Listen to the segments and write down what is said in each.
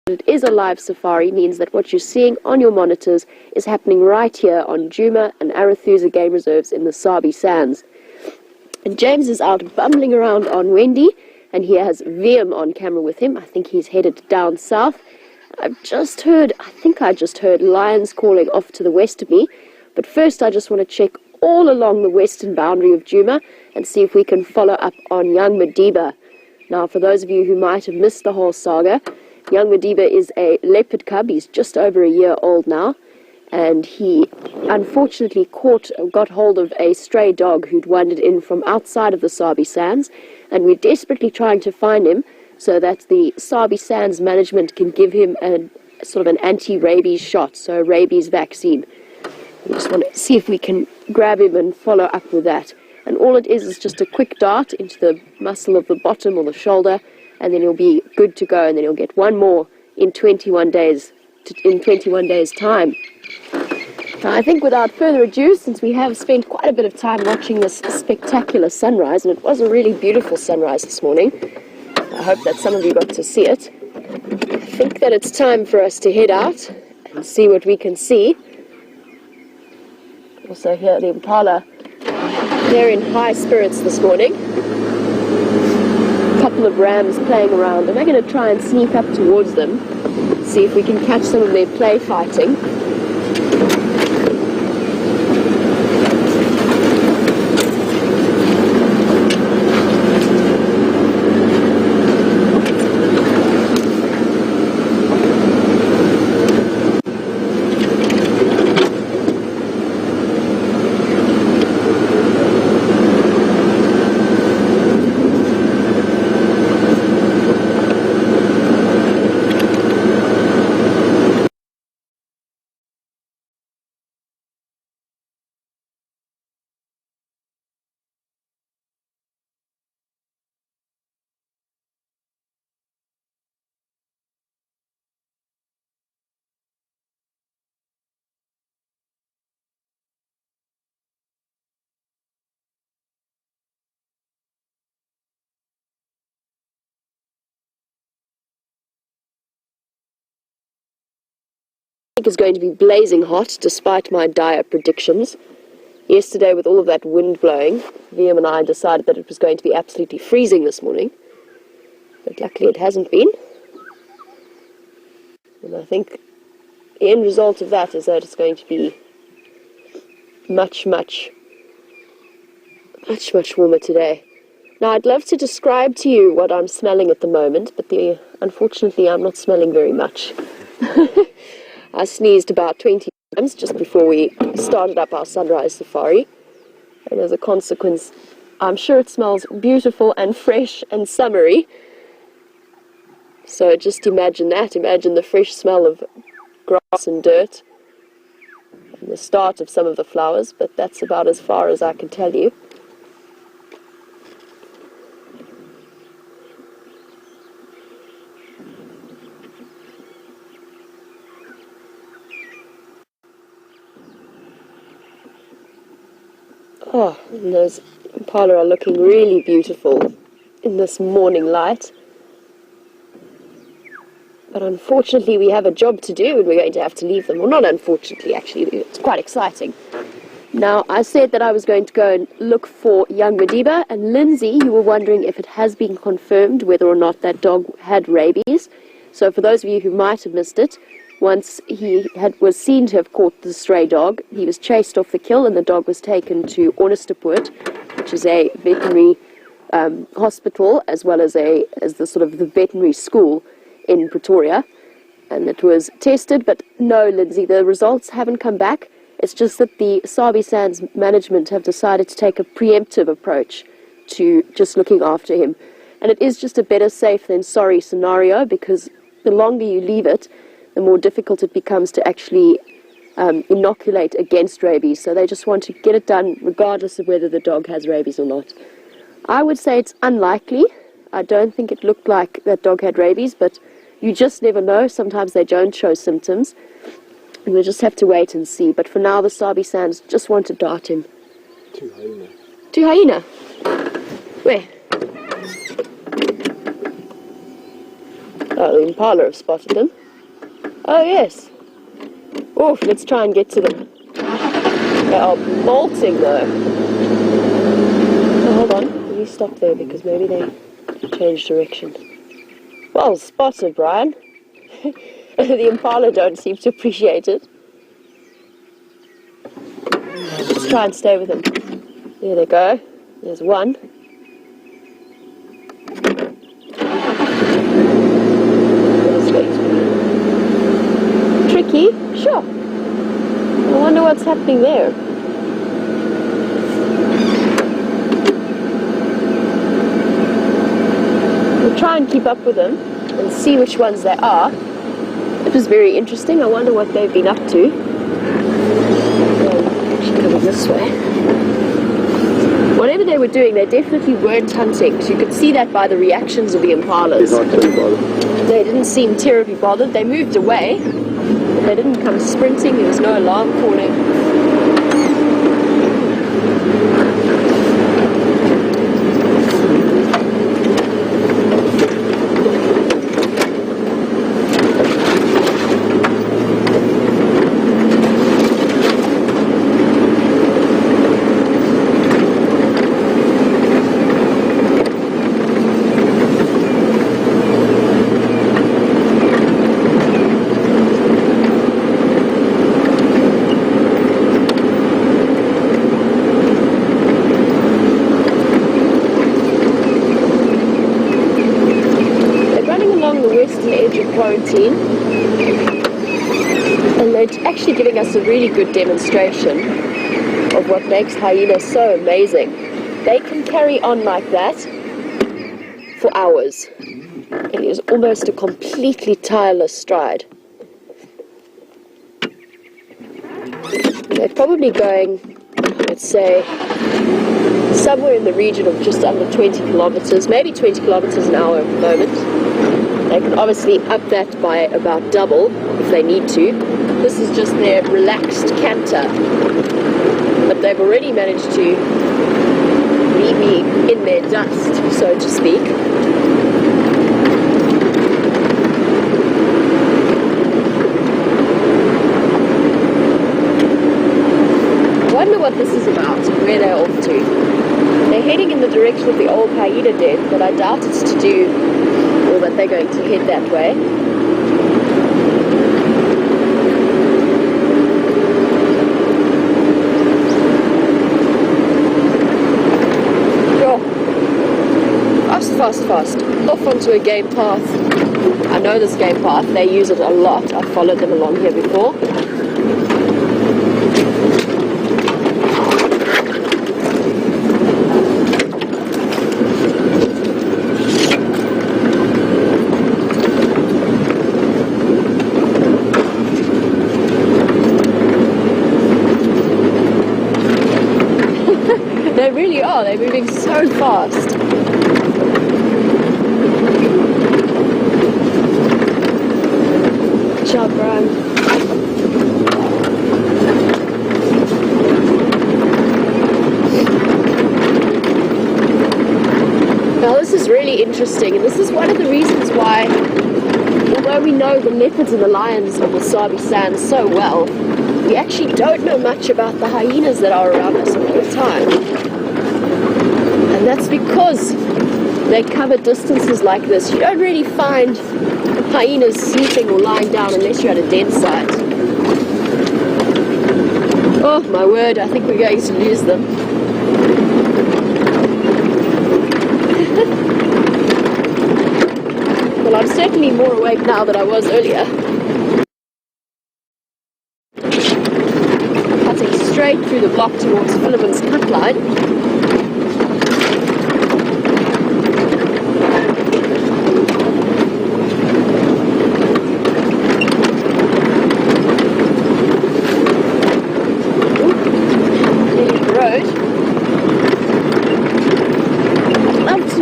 It is a live safari, means that what you're seeing on your monitors is happening right here on Djuma and Arathusa game reserves in the Sabi Sands. And James is out bumbling around on Wendy, and he has Wium on camera with him. I think he's headed down south. I think I just heard lions calling off to the west of me. But first I just want to check all along the western boundary of Djuma and see if we can follow up on young Madiba. Now, for those of you who might have missed the whole saga, young Madiba is a leopard cub. He's just over a year old now. And he unfortunately got hold of a stray dog who'd wandered in from outside of the Sabi Sands, and we're desperately trying to find him so that the Sabi Sands management can give him a sort of an anti-rabies shot, so a rabies vaccine. We just want to see if we can grab him and follow up with that. And all it is just a quick dart into the muscle of the bottom or the shoulder, and then he'll be good to go, and then he'll get one more in 21 days time. Now, I think without further ado, since we have spent quite a bit of time watching this spectacular sunrise, and it was a really beautiful sunrise this morning, I hope that some of you got to see it, I think that it's time for us to head out and see what we can see. Also here, the impala, they're in high spirits this morning. A couple of rams playing around, and we're going to try and sneak up towards them, see if we can catch some of their play fighting. Is going to be blazing hot despite my dire predictions. Yesterday, with all of that wind blowing, Liam and I decided that it was going to be absolutely freezing this morning, but luckily it hasn't been. And I think the end result of that is that it's going to be much warmer today. Now, I'd love to describe to you what I'm smelling at the moment, but unfortunately I'm not smelling very much. I sneezed about 20 times just before we started up our sunrise safari, and as a consequence, I'm sure it smells beautiful and fresh and summery. So just imagine that. Imagine the fresh smell of grass and dirt and the start of some of the flowers, but that's about as far as I can tell you. Oh, and those impala are looking really beautiful in this morning light. But unfortunately we have a job to do and we're going to have to leave them. Well, not unfortunately, actually, it's quite exciting. Now, I said that I was going to go and look for young Madiba, and Lindsay, you were wondering if it has been confirmed whether or not that dog had rabies. So for those of you who might have missed it, once he was seen to have caught the stray dog, he was chased off the kill and the dog was taken to Ornisterpoort, which is a veterinary hospital as well as the sort of the veterinary school in Pretoria, and it was tested. But no, Lindsay, the results haven't come back. It's just that the Sabi Sands management have decided to take a preemptive approach to just looking after him, and it is just a better safe than sorry scenario, because the longer you leave it, the more difficult it becomes to actually inoculate against rabies. So they just want to get it done regardless of whether the dog has rabies or not. I would say it's unlikely. I don't think it looked like that dog had rabies, but you just never know. Sometimes they don't show symptoms, and we'll just have to wait and see. But for now, the Sabi Sands just want to dart him. To hyena. To hyena? Where? Oh, the impala have spotted them. Oh, yes. Oh, let's try and get to them. They are bolting, though. Oh, hold on. Let me stop there because maybe they changed direction. Well spotted, Bryan. The impala don't seem to appreciate it. Let's try and stay with them. There they go. There's one. Tricky? Sure. I wonder what's happening there. We'll try and keep up with them and see which ones they are. It was very interesting. I wonder what they've been up to. Actually coming this way. Whatever they were doing, they definitely weren't hunting. So you could see that by the reactions of the impalas. They didn't seem terribly bothered. They moved away. They didn't come sprinting. There was no alarm calling. Quarantine, and they're actually giving us a really good demonstration of what makes hyenas so amazing. They can carry on like that for hours. It is almost a completely tireless stride. They're probably going, let's say, somewhere in the region of just under 20 kilometers, maybe 20 kilometers an hour at the moment. They can obviously up that by about double if they need to. This is just their relaxed canter. But they've already managed to leave me in their dust, so to speak. I wonder what this is about and where they're off to. They're heading in the direction of the old hyena den, but I doubt it's to do or that they're going to head that way. Sure. Fast. Off onto a game path. I know this game path, they use it a lot. I've followed them along here before. They really are, they're moving so fast. Good job, Bryan. Now this is really interesting, and this is one of the reasons why, although we know the leopards and the lions of the Sabi Sands so well, we actually don't know much about the hyenas that are around us all the time. And that's because they cover distances like this. You don't really find hyenas sleeping or lying down unless you're at a den site. Oh my word, I think we're going to lose them. Well, I'm certainly more awake now than I was earlier. Cutting straight through the block towards Philemon's cut line.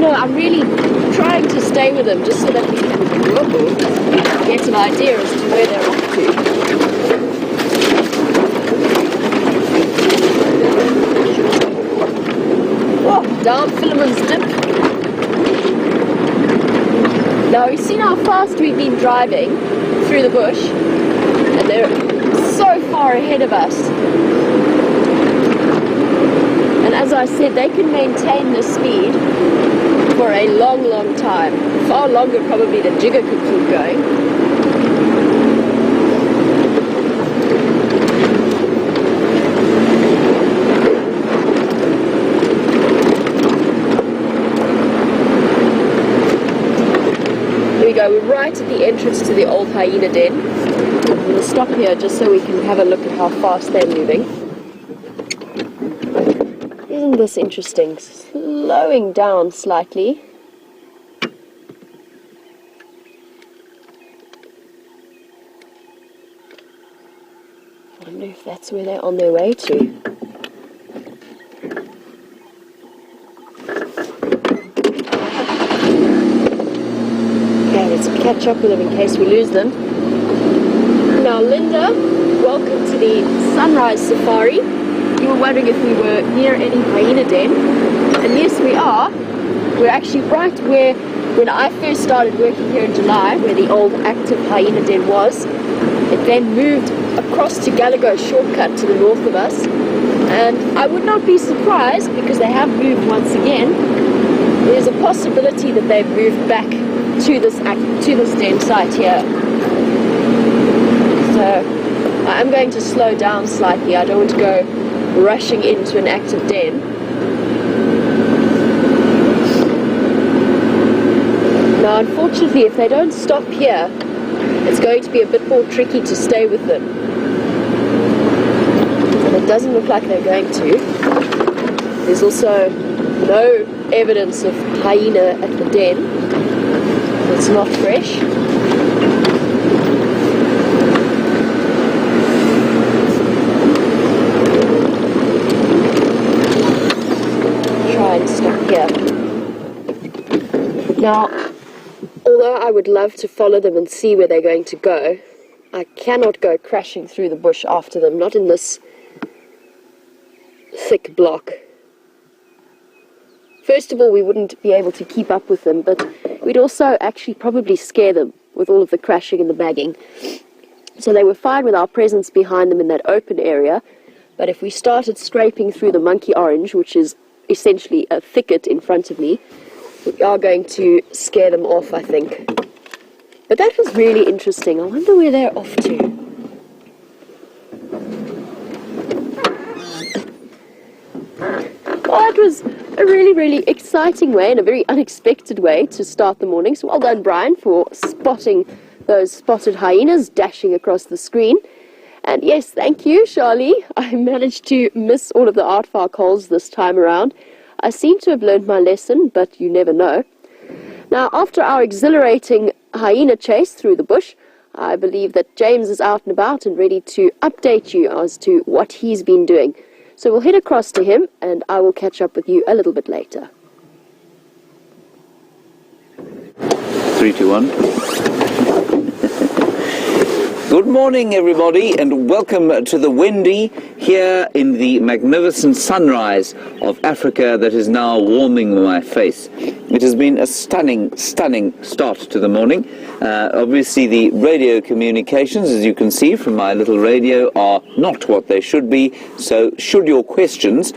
I'm really trying to stay with them just so that we can get an idea as to where they're off to. Oh, down Philemon's dip. Now we've seen how fast we've been driving through the bush, and they're so far ahead of us. And as I said, they can maintain this speed for a long, long time. Far longer probably than Jigger could keep going. Here we go, we're right at the entrance to the old hyena den. We'll stop here just so we can have a look at how fast they're moving. Isn't this interesting? Slowing down slightly. I wonder if that's where they're on their way to. Okay, let's catch up with them in case we lose them. Now, Linda, welcome to the Sunrise Safari. You were wondering if we were near any hyena den, and yes we are. We're actually right where, when I first started working here in July, where the old active hyena den was. It then moved across to Gallagher's shortcut to the north of us, and I would not be surprised, because they have moved once again. There's a possibility that they've moved back to this den site here. So I'm going to slow down slightly. I don't want to go rushing into an active den. Now, unfortunately, if they don't stop here, it's going to be a bit more tricky to stay with them. And it doesn't look like they're going to. There's also no evidence of hyena at the den. It's not fresh. Stop here. Now, although I would love to follow them and see where they're going to go, I cannot go crashing through the bush after them, not in this thick block. First of all, we wouldn't be able to keep up with them, but we'd also actually probably scare them with all of the crashing and the bagging. So they were fine with our presence behind them in that open area, but if we started scraping through the monkey orange, which is essentially a thicket in front of me, we are going to scare them off, I think. But that was really interesting. I wonder where they're off to. Well, that was a really, really exciting way and a very unexpected way to start the morning. So well done, Bryan, for spotting those spotted hyenas dashing across the screen. And yes, thank you, Charlie. I managed to miss all of the aardvark holes this time around. I seem to have learned my lesson, but you never know. Now, after our exhilarating hyena chase through the bush, I believe that James is out and about and ready to update you as to what he's been doing. So we'll head across to him, and I will catch up with you a little bit later. 3, 2, 1. Good morning, everybody, and welcome to the Wendy here in the magnificent sunrise of Africa that is now warming my face. It has been a stunning, stunning start to the morning. Obviously, the radio communications, as you can see from my little radio, are not what they should be. So should your questions,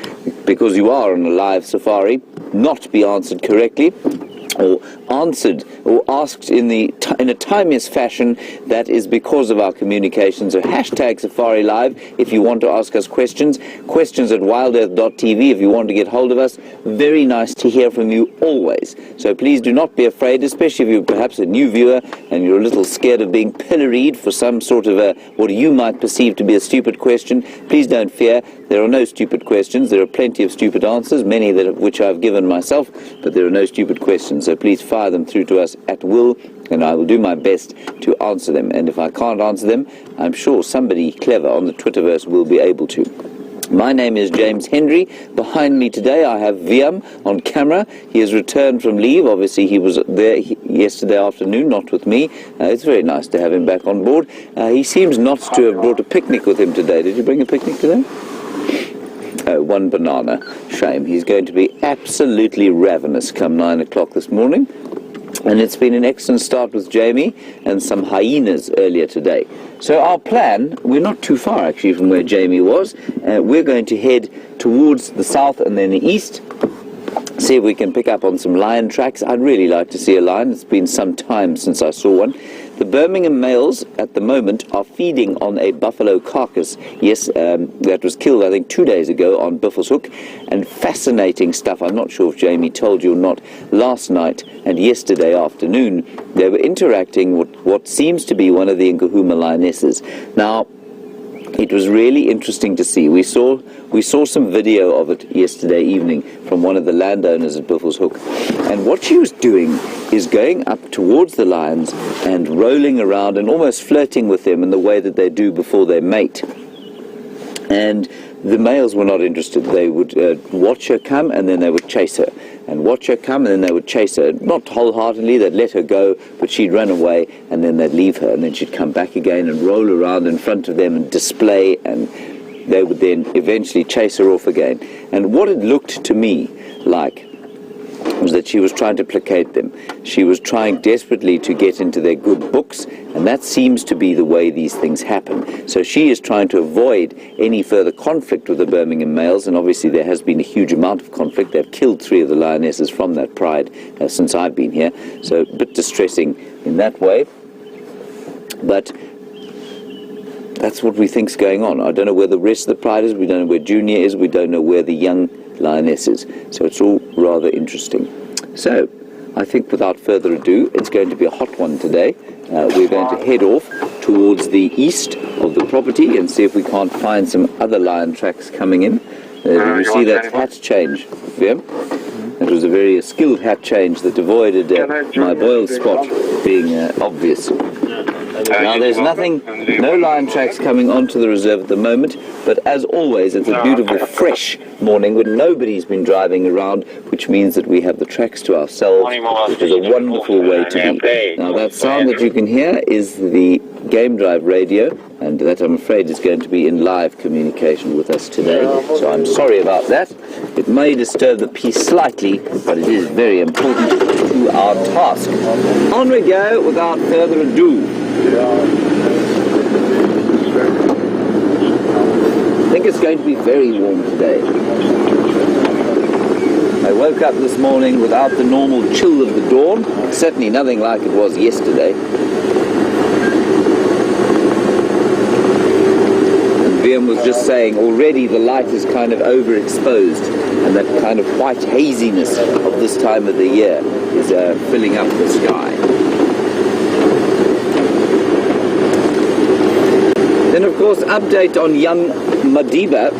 because you are on a live safari, not be answered correctly, or answered or asked in a timeous fashion, that is because of our communications. So hashtag Safari Live if you want to ask us questions at WIldEarth.tv if you want to get hold of us. Very nice to hear from you always. So please do not be afraid, especially if you're perhaps a new viewer and you're a little scared of being pilloried for some sort of what you might perceive to be a stupid question. Please don't fear. There are no stupid questions. There are plenty of stupid answers, many of which I've given myself, but there are no stupid questions. So please fire them through to us at will, and I will do my best to answer them. And if I can't answer them, I'm sure somebody clever on the Twitterverse will be able to. My name is James Henry. Behind me today I have Wium on camera. He has returned from leave. Obviously he was there yesterday afternoon, not with me. It's very nice to have him back on board. He seems not to have brought a picnic with him today. Did you bring a picnic today? Oh, one banana. Shame. He's going to be absolutely ravenous come 9 o'clock this morning. And it's been an excellent start with Jamie and some hyenas earlier today. So our plan, we're not too far actually from where Jamie was. We're going to head towards the south and then the east, see if we can pick up on some lion tracks. I'd really like to see a lion. It's been some time since I saw one. The Birmingham males at the moment are feeding on a buffalo carcass, that was killed I think 2 days ago on Buffelshoek, and fascinating stuff. I'm not sure if Jamie told you or not. Last night and yesterday afternoon they were interacting with what seems to be one of the Nkahuma lionesses. Now, it was really interesting to see. We saw some video of it yesterday evening from one of the landowners at Buffelshoek, and what she was doing is going up towards the lions and rolling around and almost flirting with them in the way that they do before they mate. And the males were not interested. They would watch her come and then they would chase her, and watch her come and then they would chase her. Not wholeheartedly, they'd let her go, but she'd run away and then they'd leave her, and then she'd come back again and roll around in front of them and display, and they would then eventually chase her off again. And what it looked to me like was that she was trying to placate them. She was trying desperately to get into their good books, and that seems to be the way these things happen. So she is trying to avoid any further conflict with the Birmingham males, and obviously there has been a huge amount of conflict. They've killed 3 of the lionesses from that pride since I've been here, so a bit distressing in that way. But that's what we think's going on. I don't know where the rest of the pride is, we don't know where Junior is, we don't know where the young lioness is. So it's all rather interesting. So I think without further ado, it's going to be a hot one today. We're going to head off towards the east of the property and see if we can't find some other lion tracks coming in. You see that hat change, yeah? It was a very skilled hat change that avoided my boiled spot being obvious. Now there's no lion tracks coming onto the reserve at the moment, but as always it's a beautiful fresh morning when nobody's been driving around, which means that we have the tracks to ourselves, which is a wonderful way to be. Now that sound that you can hear is the game drive radio, and that I'm afraid is going to be in live communication with us today, so I'm sorry about that. It may disturb the peace slightly, but it is very important to our task. On we go without further ado. I think it's going to be very warm today. I woke up this morning without the normal chill of the dawn, certainly nothing like it was yesterday. Wium was just saying already the light is kind of overexposed, and that kind of white haziness of this time of the year is filling up the sky. Then of course update on young Madiba,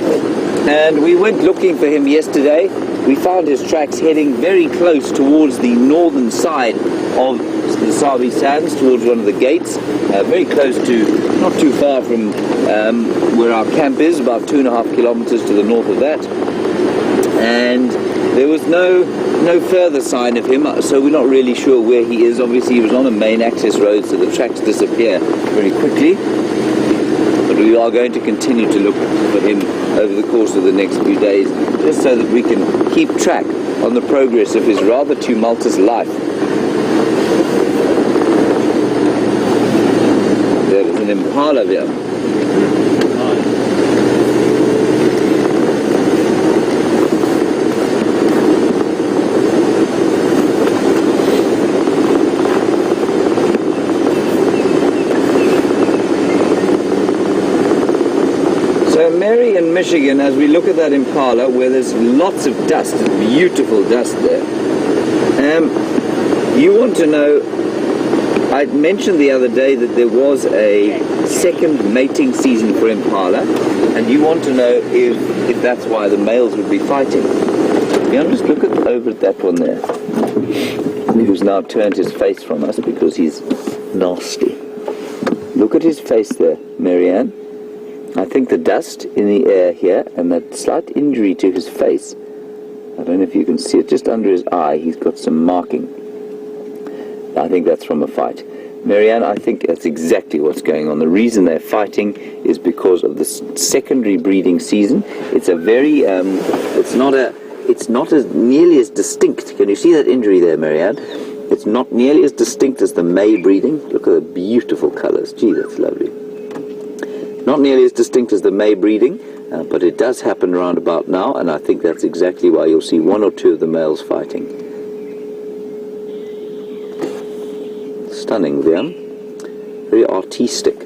and we went looking for him yesterday. We found his tracks heading very close towards the northern side of the Sabi Sands, towards one of the gates, very close to, not too far from where our camp is, about 2.5 kilometers to the north of that. And there was no further sign of him, so we're not really sure where he is. Obviously he was on a main access road, so the tracks disappear very quickly. But we are going to continue to look for him over the course of the next few days, just so that we can keep track on the progress of his rather tumultuous life. There is an impala there. So Mary in Michigan, as we look at that impala where there's lots of dust, beautiful dust there, you want to know, I mentioned the other day that there was a second mating season for impala, and you want to know if that's why the males would be fighting. You just look over at that one there, who's now turned his face from us because he's nasty. Look at his face there, Marianne. I think the dust in the air here and that slight injury to his face, I don't know if you can see it, just under his eye he's got some marking. I think that's from a fight. Marianne, I think that's exactly what's going on. The reason they're fighting is because of the secondary breeding season. It's a very, it's not as nearly as distinct. Can you see that injury there, Marianne? It's not nearly as distinct as the May breeding. Look at the beautiful colours. Gee, that's lovely. Not nearly as distinct as the May breeding, but it does happen round about now, and I think that's exactly why you'll see one or two of the males fighting. Stunning, Wium. Very artistic.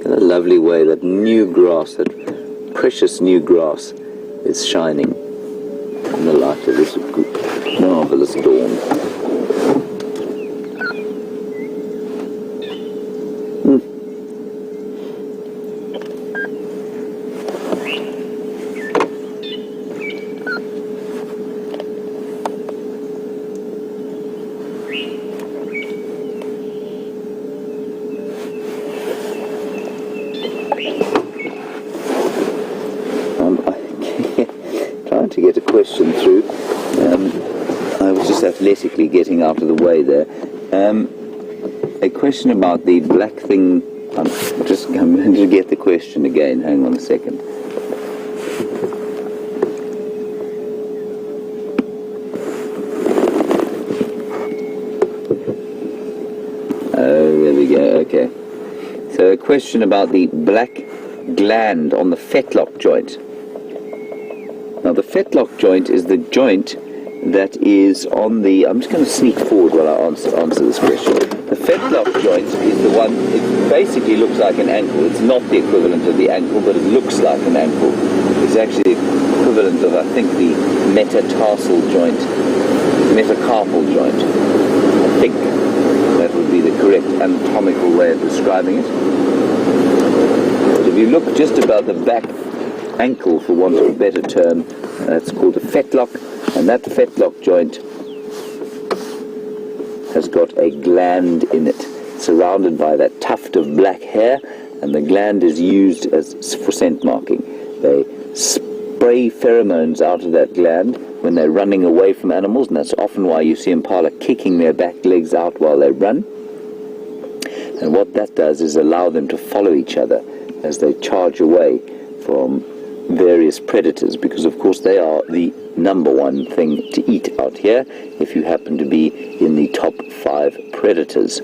In a lovely way, that new grass, that precious new grass, is shining in the light of this marvellous dawn. To get a question through. I was just athletically getting out of the way there. A question about the black thing. I'm going to get the question again. Hang on a second. Oh, there we go. Okay. So a question about the black gland on the fetlock joint. Now the fetlock joint is the joint that is on the... I'm just going to sneak forward while I answer this question. The fetlock joint is the one, it basically looks like an ankle. It's not the equivalent of the ankle, but it looks like an ankle. It's actually the equivalent of, I think, the metatarsal joint, metacarpal joint. I think that would be the correct anatomical way of describing it. But if you look just about the back ankle, for want of a better term, it's called a fetlock, and that fetlock joint has got a gland in it, surrounded by that tuft of black hair, and the gland is used for scent marking. They spray pheromones out of that gland when they're running away from animals, and that's often why you see impala kicking their back legs out while they run. And what that does is allow them to follow each other as they charge away from various predators, because of course they are the number one thing to eat out here if you happen to be in the top 5 predators.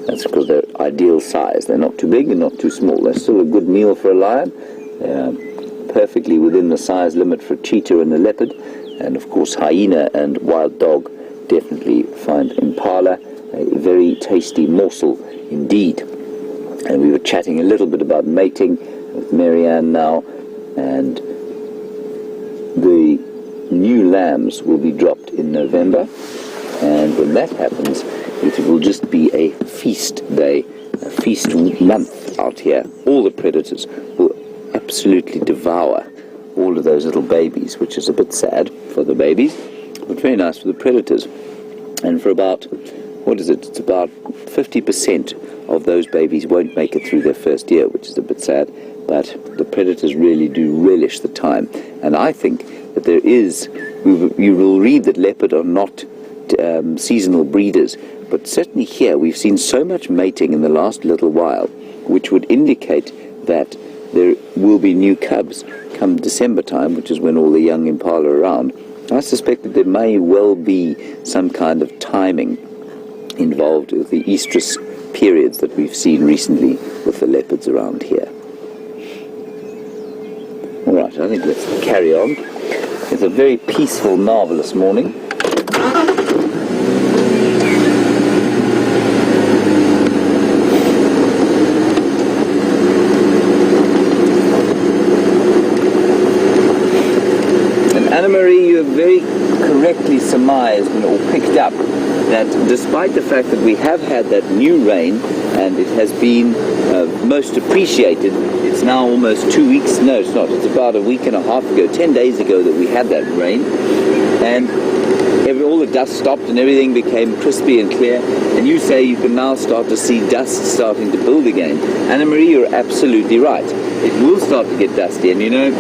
That's because they're ideal size. They're not too big and not too small. They're still a good meal for a lion. They're perfectly within the size limit for a cheetah and a leopard, and of course hyena and wild dog definitely find impala a very tasty morsel indeed. And we were chatting a little bit about mating with Marianne now, and the new lambs will be dropped in November, and when that happens it will just be a feast day, a feast month out here. All the predators will absolutely devour all of those little babies, which is a bit sad for the babies, but very nice for the predators. And for about, what is it, it's about 50% of those babies won't make it through their first year, which is a bit sad. But the predators really do relish the time. And I think that there is, you will read that leopard are not seasonal breeders, but certainly here we've seen so much mating in the last little while, which would indicate that there will be new cubs come December time, which is when all the young impala are around. I suspect that there may well be some kind of timing involved with the estrus periods that we've seen recently with the leopards around here. All right, I think let's carry on. It's a very peaceful, marvellous morning. And Anna-Marie, you have very correctly surmised or picked up that despite the fact that we have had that new rain and it has been most appreciated, it's now almost 2 weeks, no it's not, it's about a week and a half ago, 10 days ago that we had that rain, and all the dust stopped and everything became crispy and clear, and you say you can now start to see dust starting to build again. Anna-Marie, you're absolutely right. It will start to get dusty, and you know,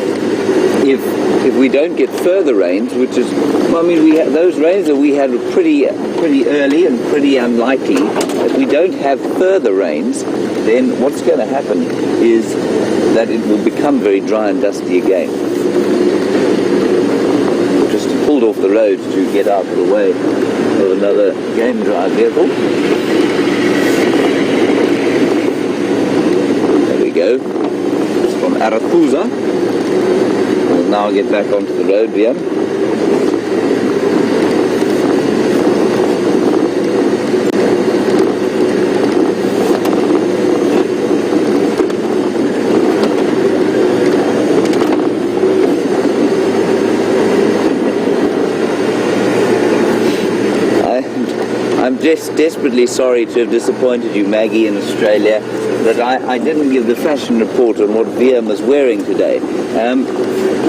if we don't get further rains, which is, well, I mean, those rains that we had were pretty early and pretty unlikely. If we don't have further rains, then what's going to happen is that it will become very dry and dusty again. just pulled off the road to get out of the way of another game drive vehicle. There we go. It's from Arathusa. We'll now get back onto the road, Wium. Just desperately sorry to have disappointed you, Maggie, in Australia, that I didn't give the fashion report on what Wium was wearing today.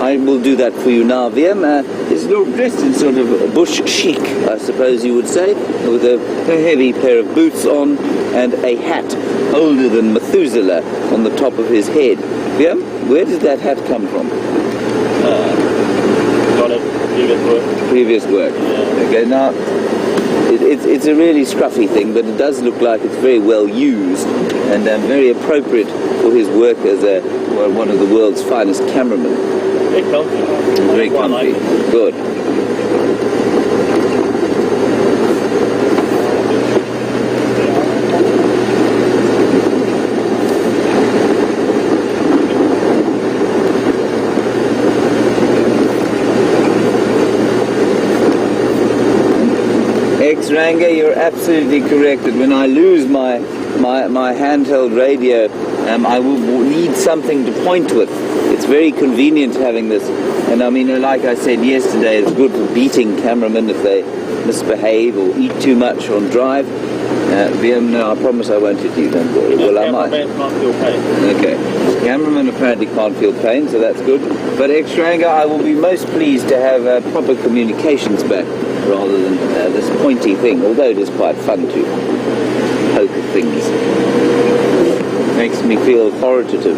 I will do that for you now. Wium is dressed in sort of bush chic, I suppose you would say, with a heavy pair of boots on and a hat older than Methuselah on the top of his head. Wium, where did that hat come from? Got it, previous work. Previous work. Yeah. Okay, now, it's a really scruffy thing, but it does look like it's very well used and very appropriate for his work as one of the world's finest cameramen. Very comfy. Very comfy. Good. Ranga, you're absolutely correct that when I lose my handheld radio, I will need something to point with. It's very convenient having this, and I mean, like I said yesterday, it's good for beating cameramen if they misbehave or eat too much on drive. No, I promise I won't hit you, don't worry. Well, I might. Cameramen can't feel pain. Okay. Cameramen apparently can't feel pain, so that's good. But X-Ranga, I will be most pleased to have proper communications back rather than this pointy thing, although it is quite fun to poke at things. Makes me feel authoritative.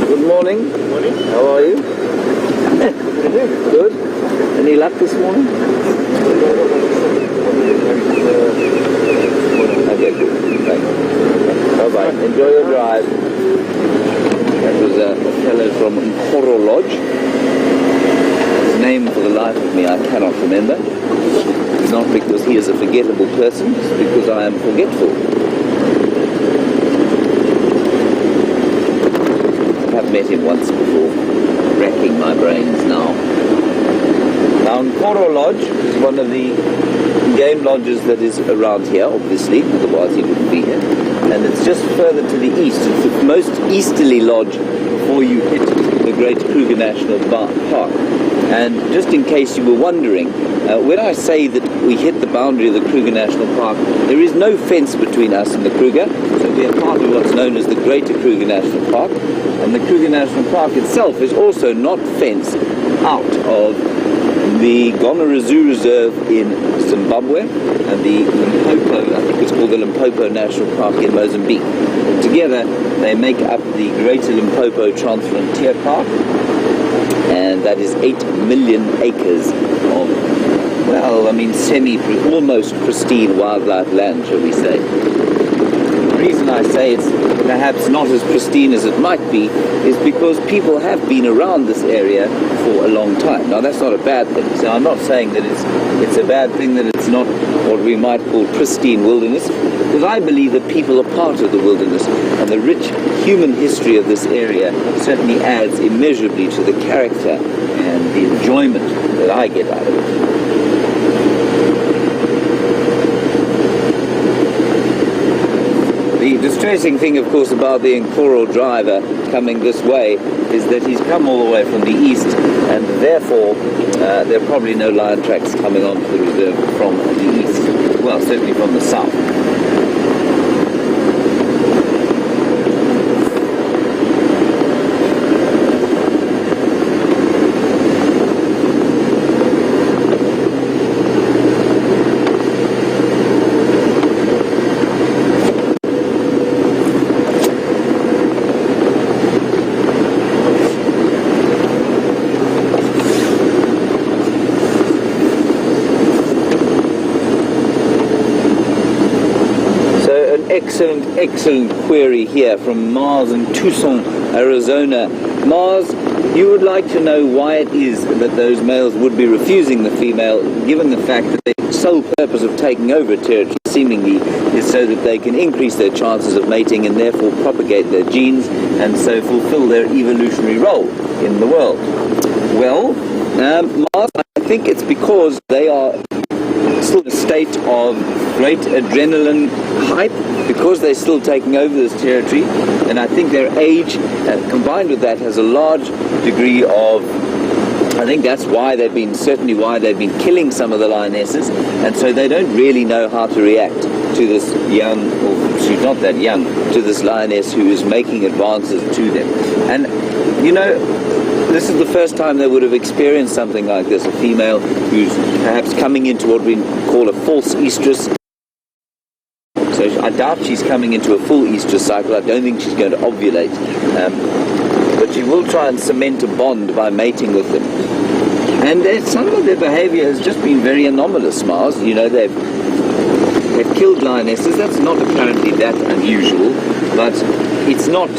Good morning. Good morning. How are you? Good. Any luck this morning? Okay, good. Thanks. Bye-bye. Enjoy your drive. That was a fellow from Nkoro Lodge. His name, for the life of me, I cannot remember. It's not because he is a forgettable person, it's because I am forgetful. I have met him once before, racking my brains now. Now, Nkoro Lodge is one of the game lodges that is around here, obviously, otherwise he wouldn't be here. And it's just further to the east. It's the most easterly lodge before you hit the Great Kruger National Park. And just in case you were wondering, when I say that we hit the boundary of the Kruger National Park, there is no fence between us and the Kruger, so we are part of what's known as the Greater Kruger National Park. And the Kruger National Park itself is also not fenced out of the Gomerazoo Reserve in Zimbabwe and the Limpopo, I think it's called the Limpopo National Park in Mozambique. Together they make up the Greater Limpopo Transfrontier Park, and that is 8 million acres of, well, I mean, almost pristine wildlife land, shall we say. The reason I say it's perhaps not as pristine as it might be is because people have been around this area for a long time. Now, that's not a bad thing. So I'm not saying that it's a bad thing that it's not what we might call pristine wilderness, because I believe that people are part of the wilderness, and the rich human history of this area certainly adds immeasurably to the character and the enjoyment that I get out of it. The distressing thing, of course, about the Nkoro driver coming this way is that he's come all the way from the east, and therefore there are probably no lion tracks coming onto the reserve from the east. Well, certainly from the south. excellent query here from Mars in Tucson, Arizona. Mars, you would like to know why it is that those males would be refusing the female, given the fact that the sole purpose of taking over territory seemingly is so that they can increase their chances of mating and therefore propagate their genes and so fulfill their evolutionary role in the world. Well, Mars, I think it's because they are still in a state of great adrenaline hype, because they're still taking over this territory, and I think their age combined with that has a large degree of, I think that's why certainly why they've been killing some of the lionesses, and so they don't really know how to react to this young, or she's not that young, to this lioness who is making advances to them. And, you know, this is the first time they would have experienced something like this, a female who's perhaps coming into what we call a false estrus. So I doubt she's coming into a full estrus cycle. I don't think she's going to ovulate. But she will try and cement a bond by mating with them. And some of their behavior has just been very anomalous, Mars. You know, they've killed lionesses. That's not apparently that unusual, but it's not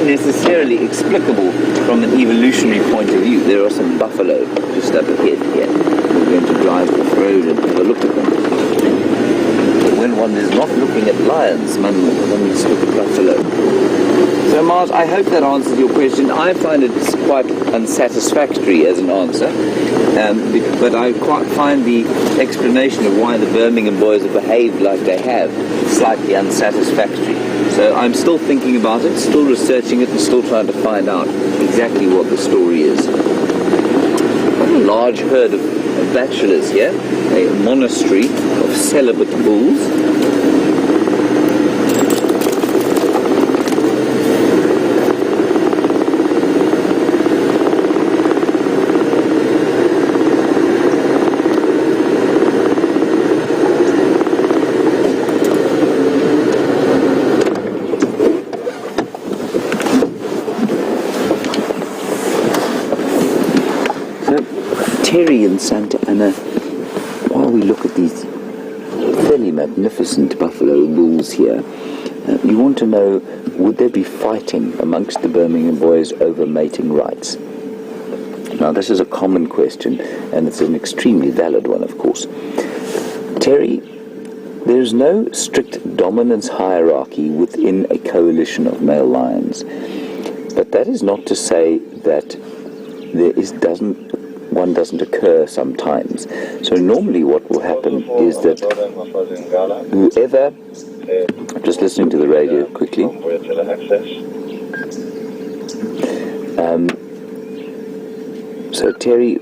necessarily explicable from an evolutionary point of view. There are some buffalo just up ahead here. We're going to drive off the road and have a look at them. When one is not looking at lions, one needs to look at buffalo. So Mars, I hope that answers your question. I find it quite unsatisfactory as an answer, but I quite find the explanation of why the Birmingham boys have behaved like they have slightly unsatisfactory. So I'm still thinking about it, still researching it, and still trying to find out exactly what the story is. What a large herd of bachelors here, a monastery of celibate bulls. Terry in Santa Ana, while we look at these fairly magnificent buffalo bulls here, you want to know, would there be fighting amongst the Birmingham boys over mating rights? Now, this is a common question, and it's an extremely valid one, of course. Terry, there's no strict dominance hierarchy within a coalition of male lions, but that is not to say that one doesn't occur sometimes. So normally what will happen is that whoever, just listening to the radio quickly, so Terry,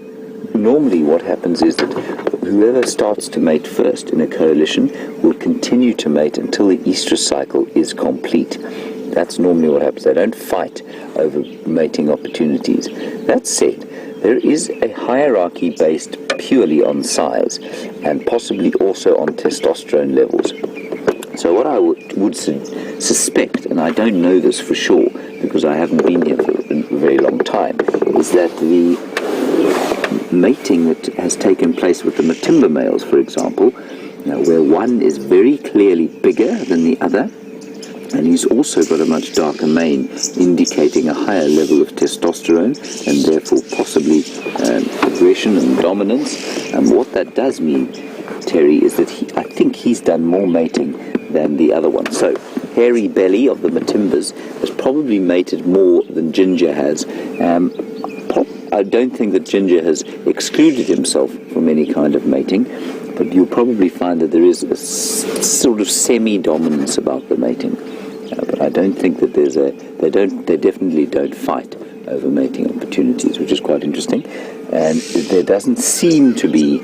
normally what happens is that whoever starts to mate first in a coalition will continue to mate until the estrus cycle is complete. That's normally what happens. They don't fight over mating opportunities. That said, there is a hierarchy based purely on size and possibly also on testosterone levels. So what I would suspect, and I don't know this for sure because I haven't been here for a very long time, is that the mating that has taken place with the Matimba males, for example, where one is very clearly bigger than the other, and he's also got a much darker mane, indicating a higher level of testosterone and therefore possibly aggression and dominance. And what that does mean, Terry, is that I think he's done more mating than the other one. So Hairy Belly of the Matimbas has probably mated more than Ginger has. I don't think that Ginger has excluded himself from any kind of mating, but you'll probably find that there is a sort of semi-dominance about the mating. But I don't think that they definitely don't fight over mating opportunities, which is quite interesting. And there doesn't seem to be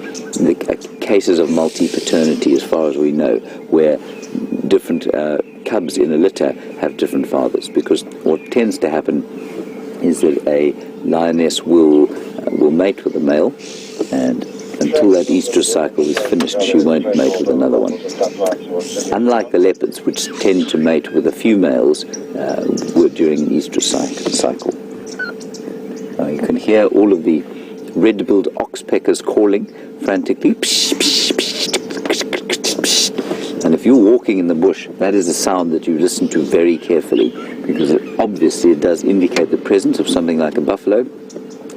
cases of multi-paternity, as far as we know, where different cubs in a litter have different fathers, because what tends to happen is that a lioness will mate with a male, and until that estrus cycle is finished, she won't mate with another one. Unlike the leopards, which tend to mate with a few males during an estrus cycle. Now you can hear all of the red-billed oxpeckers calling frantically. And if you're walking in the bush, that is a sound that you listen to very carefully, because obviously it does indicate the presence of something like a buffalo,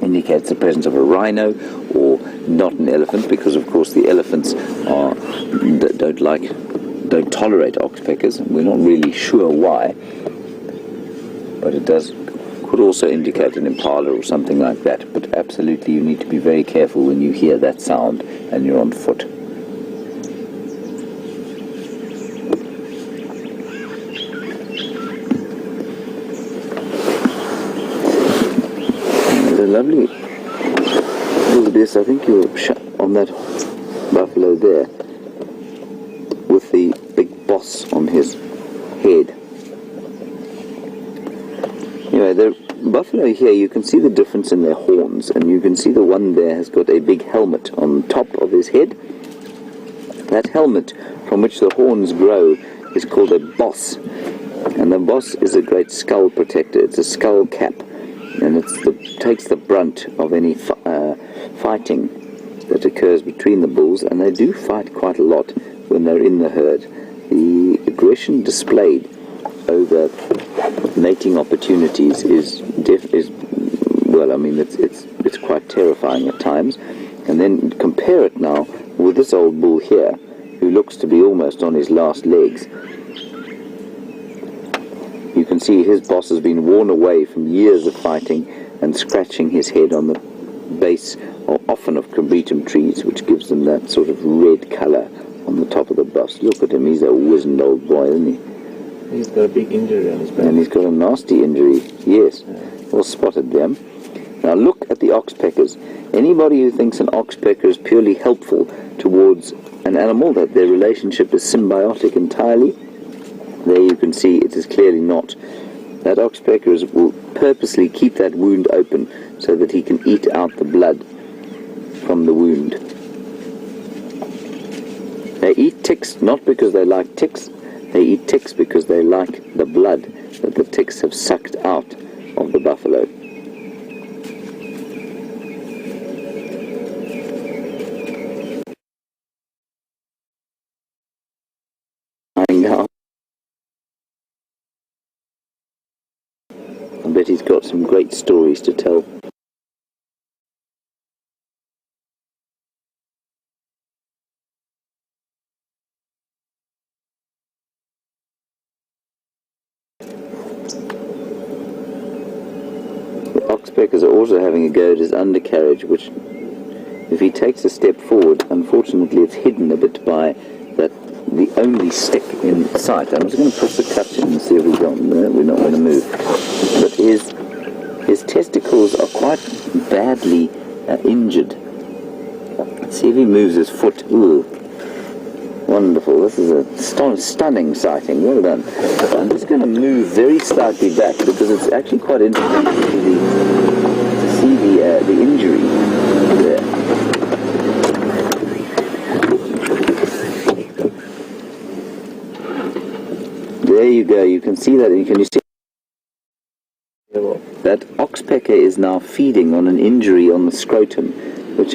indicates the presence of a rhino, or not an elephant, because of course the elephants don't tolerate oxpeckers. We're not really sure why, but it could also indicate an impala or something like that. But absolutely, you need to be very careful when you hear that sound and you're on foot. Lovely wildebeest. I think you're on that buffalo there with the big boss on his head. Anyway, the buffalo here, you can see the difference in their horns, and you can see the one there has got a big helmet on top of his head. That helmet from which the horns grow is called a boss, and the boss is a great skull protector. It's a skull cap, and it takes the brunt of any fighting that occurs between the bulls, and they do fight quite a lot when they're in the herd. The aggression displayed over mating opportunities is well, I mean, it's quite terrifying at times. And then compare it now with this old bull here, who looks to be almost on his last legs. You can see his boss has been worn away from years of fighting and scratching his head on the base, or often of combretum trees, which gives them that sort of red colour on the top of the bust. Look at him, he's a wizened old boy, isn't he? He's got a big injury on his back. And he's got a nasty injury, yes. Well spotted them. Now look at the oxpeckers. Anybody who thinks an oxpecker is purely helpful towards an animal, that their relationship is symbiotic entirely, there you can see it is clearly not. That oxpecker will purposely keep that wound open so that he can eat out the blood from the wound. They eat ticks not because they like ticks, they eat ticks because they like the blood that the ticks have sucked out of the buffalo. I bet he's got some great stories to tell. The oxpeckers are also having a go at his undercarriage, which, if he takes a step forward, unfortunately it's hidden a bit by the only stick in sight. I'm just going to push the clutch in and see if we're not going to move. But his testicles are quite badly injured. Let's see if he moves his foot. Ooh, wonderful. This is a stunning sighting. Well done. I'm just going to move very slightly back because it's actually quite interesting to see the injury there. There you go. You can see that. Can you see that oxpecker is now feeding on an injury on the scrotum, which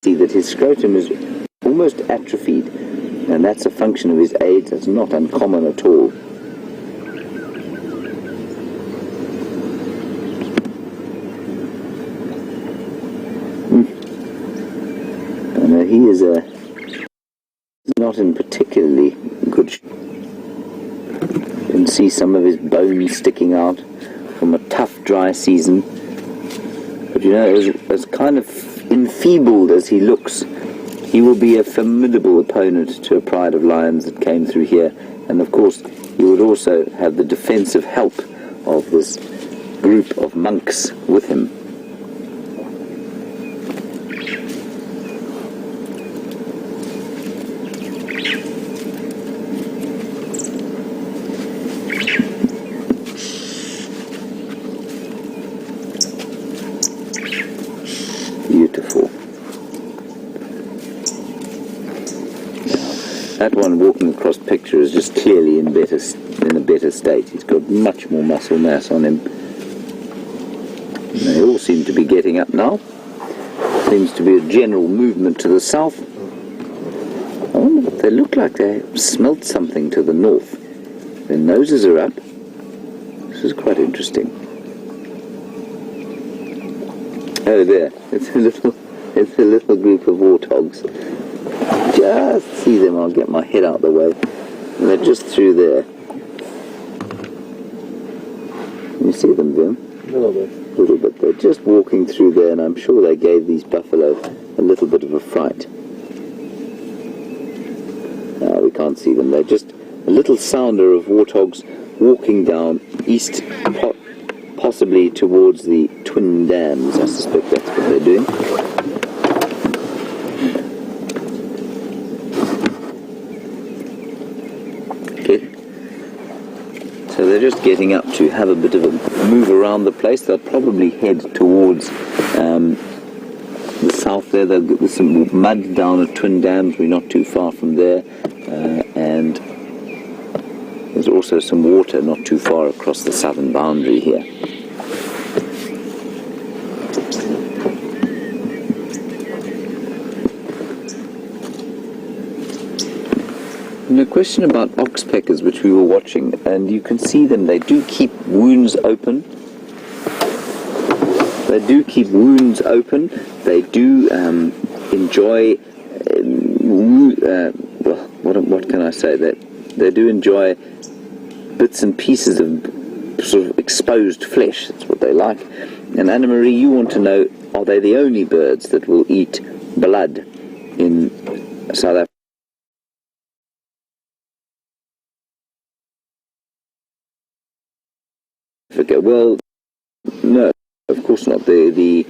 see that his scrotum is almost atrophied, and that's a function of his age. That's not uncommon at all. He is not in particularly good shape. You can see some of his bones sticking out from a tough dry season. But you know, as kind of enfeebled as he looks, he will be a formidable opponent to a pride of lions that came through here. And of course, he would also have the defensive help of this group of monks with him. Beautiful. That one walking across picture is just clearly in a better state. He's got much more muscle mass on him. And they all seem to be getting up now. Seems to be a general movement to the south. Oh, they look like they smelt something to the north. Their noses are up. This is quite interesting. Oh, there. It's a little group of warthogs. Just see them. I'll get my head out of the way. And they're just through there. Can you see them, Jim? A little bit. A little bit. They're just walking through there, and I'm sure they gave these buffalo a little bit of a fright. No, we can't see them. They're just a little sounder of warthogs walking down east, possibly towards the twin dams. I suspect that's what they're doing. Okay. So they're just getting up to have a bit of a move around the place. They'll probably head towards the south there. There's some mud down at Twin Dams. We're not too far from there. And there's also some water not too far across the southern boundary here. And a question about oxpeckers, which we were watching, and you can see them. They do keep wounds open. They do keep wounds open. They do enjoy. What can I say? They do enjoy bits and pieces of sort of exposed flesh. That's what they like. And Anna Marie, you want to know: are they the only birds that will eat blood in South Africa? Well, no, of course not. The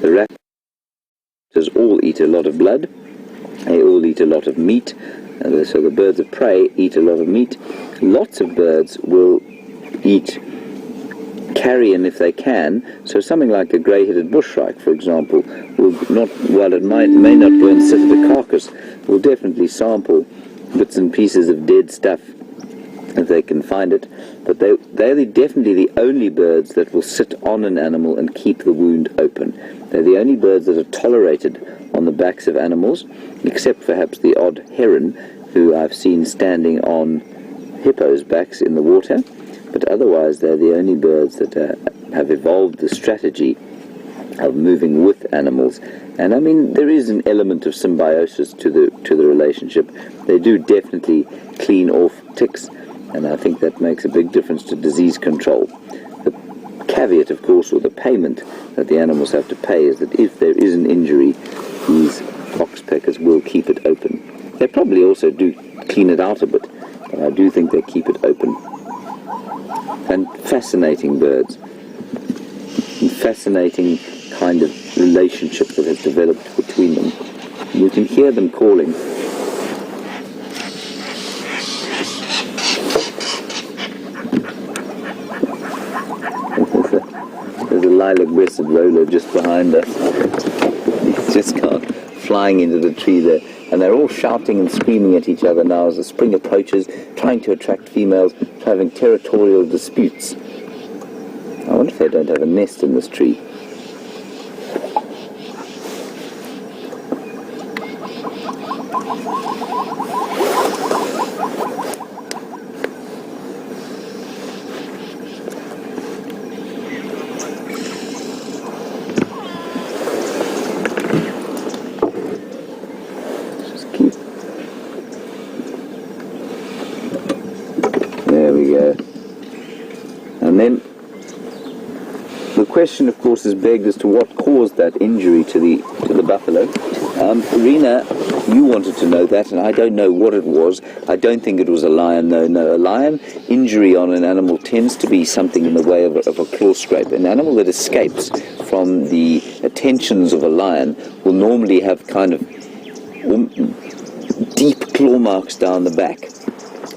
raptors all eat a lot of blood. They all eat a lot of meat. So the birds of prey eat a lot of meat. Lots of birds will eat carrion if they can. So something like a grey-headed bushshrike, for example, will not, while it may not go and sit at a carcass, will definitely sample bits and pieces of dead stuff if they can find it. But they're definitely the only birds that will sit on an animal and keep the wound open. They're the only birds that are tolerated on the backs of animals, except perhaps the odd heron, who I've seen standing on hippos' backs in the water. But otherwise, they're the only birds that have evolved the strategy of moving with animals. And I mean, there is an element of symbiosis to the relationship. They do definitely clean off ticks, and I think that makes a big difference to disease control. The caveat, of course, or the payment that the animals have to pay is that if there is an injury, these oxpeckers will keep it open. They probably also do clean it out a bit, but I do think they keep it open. And fascinating birds. And fascinating kind of relationship that has developed between them. You can hear them calling. There's a lilac-breasted roller just behind us. He's just gone flying into the tree there. And they're all shouting and screaming at each other now as the spring approaches, trying to attract females, having territorial disputes. I wonder if they don't have a nest in this tree. There we go. And then the question, of course, is begged as to what caused that injury to the buffalo. Rena, you wanted to know that, and I don't know what it was. I don't think it was a lion, though. No, a lion injury on an animal tends to be something in the way of a claw scrape. An animal that escapes from the attentions of a lion will normally have kind of deep claw marks down the back.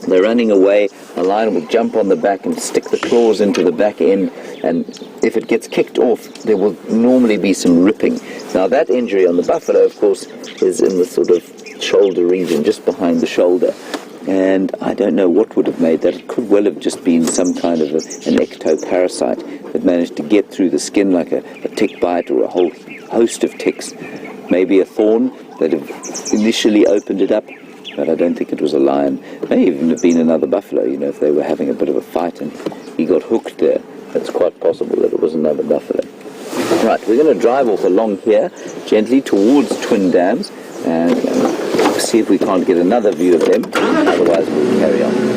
They're running away, a lion will jump on the back and stick the claws into the back end, and if it gets kicked off, there will normally be some ripping. Now that injury on the buffalo, of course, is in the sort of shoulder region, just behind the shoulder. And I don't know what would have made that. It could well have just been some kind of an ectoparasite that managed to get through the skin like a tick bite or a whole host of ticks. Maybe a thorn that initially opened it up, but I don't think it was a lion. May even have been another buffalo, you know, if they were having a bit of a fight and he got hooked there. It's quite possible that it was another buffalo. Right, we're going to drive off along here, gently towards Twin Dams, and see if we can't get another view of them. Otherwise, we'll carry on.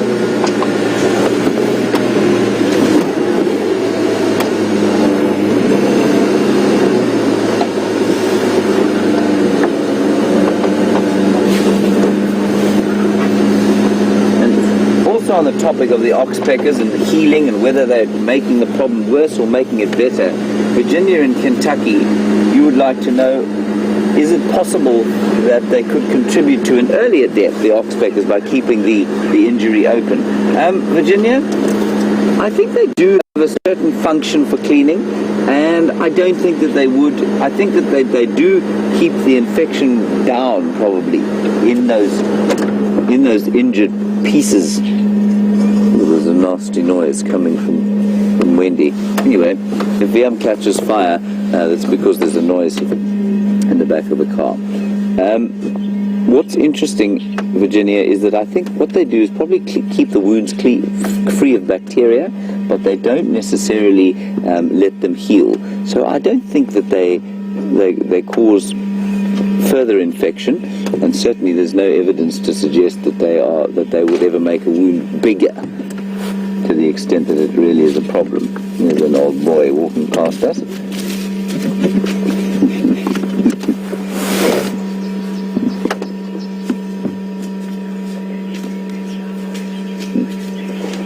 On the topic of the oxpeckers and the healing and whether they're making the problem worse or making it better, Virginia and Kentucky, you would like to know, is it possible that they could contribute to an earlier death, the oxpeckers, by keeping the injury open? Virginia, I think they do have a certain function for cleaning, and I don't think that they would. I think that they do keep the infection down, probably, in those injured pieces. There's a nasty noise coming from Wendy. Anyway, if Wium catches fire, that's because there's a noise in the back of the car. What's interesting, Virginia, is that I think what they do is probably keep the wounds free of bacteria, but they don't necessarily let them heal. So I don't think that they cause further infection, and certainly there's no evidence to suggest that they would ever make a wound bigger to the extent that it really is a problem. There's an old boy walking past us.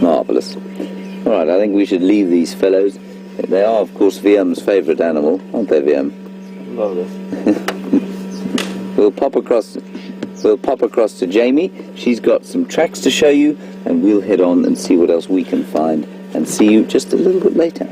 Marvellous. All right, I think we should leave these fellows. They are, of course, Wium's favourite animal, aren't they, Wium? Lovely. We'll pop across to Jamie. She's got some tracks to show you, and we'll head on and see what else we can find, and see you just a little bit later.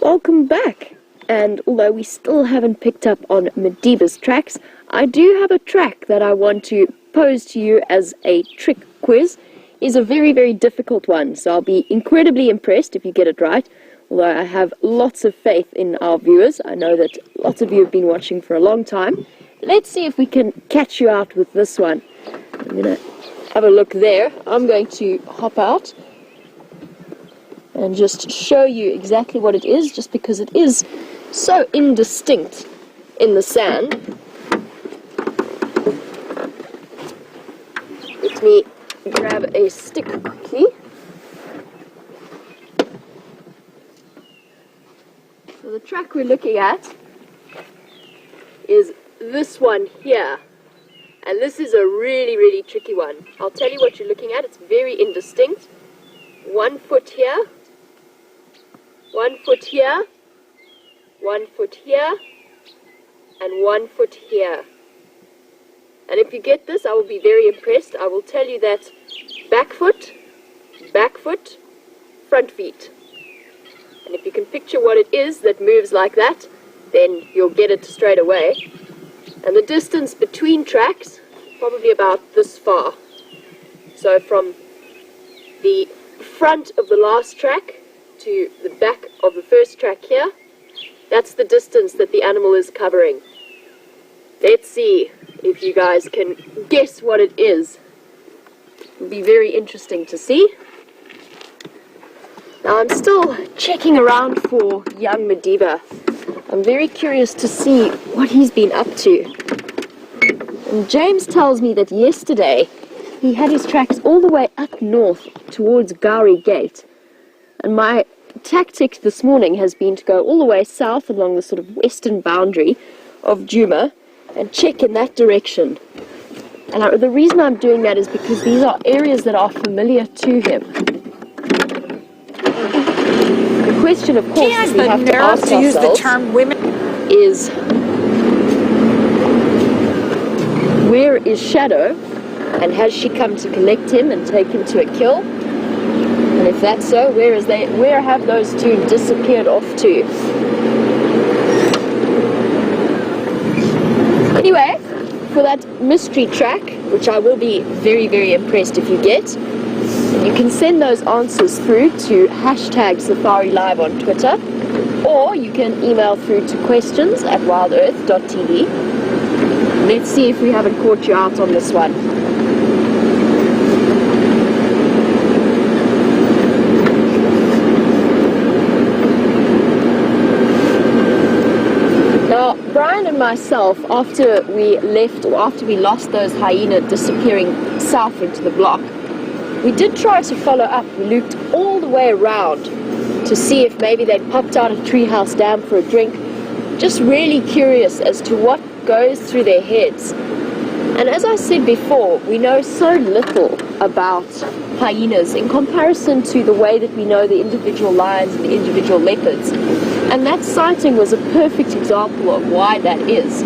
Welcome back. And although we still haven't picked up on Madiba's tracks, I do have a track that I want to pose to you as a trick quiz. Is a very, very difficult one, so I'll be incredibly impressed if you get it right, although I have lots of faith in our viewers. I know that lots of you have been watching for a long time. Let's see if we can catch you out with this one. I'm going to have a look there. I'm going to hop out and just show you exactly what it is, just because it is so indistinct in the sand. Let me grab a stick quickly. So the track we're looking at is this one here. And this is a really, really tricky one. I'll tell you what you're looking at. It's very indistinct. 1 foot here, 1 foot here, 1 foot here, and 1 foot here. And if you get this, I will be very impressed. I will tell you that back foot, front feet. And if you can picture what it is that moves like that, then you'll get it straight away. And the distance between tracks, probably about this far. So from the front of the last track to the back of the first track here, that's the distance that the animal is covering. Let's see if you guys can guess what it is. It'll be very interesting to see. Now I'm still checking around for young Madiba. I'm very curious to see what he's been up to. And James tells me that yesterday he had his tracks all the way up north towards Gowrie Gate. And my tactic this morning has been to go all the way south along the sort of western boundary of Djuma and check in that direction. And the reason I'm doing that is because these are areas that are familiar to him. The question, of course, that we have to ask to use the ourselves term women is, where is Shadow, and has she come to collect him and take him to a kill? And if that's so, where have those two disappeared off to? Anyway, for that mystery track, which I will be very, very impressed if you get, you can send those answers through to #SafariLive on Twitter, or you can email through to questions@wildearth.tv. Let's see if we haven't caught you out on this one. Now, Bryan and myself, after we lost those hyena disappearing south into the block, we did try to follow up. We looped all the way around to see if maybe they'd popped out of Treehouse Dam for a drink. Just really curious as to what goes through their heads. And as I said before, we know so little about hyenas in comparison to the way that we know the individual lions and the individual leopards. And that sighting was a perfect example of why that is.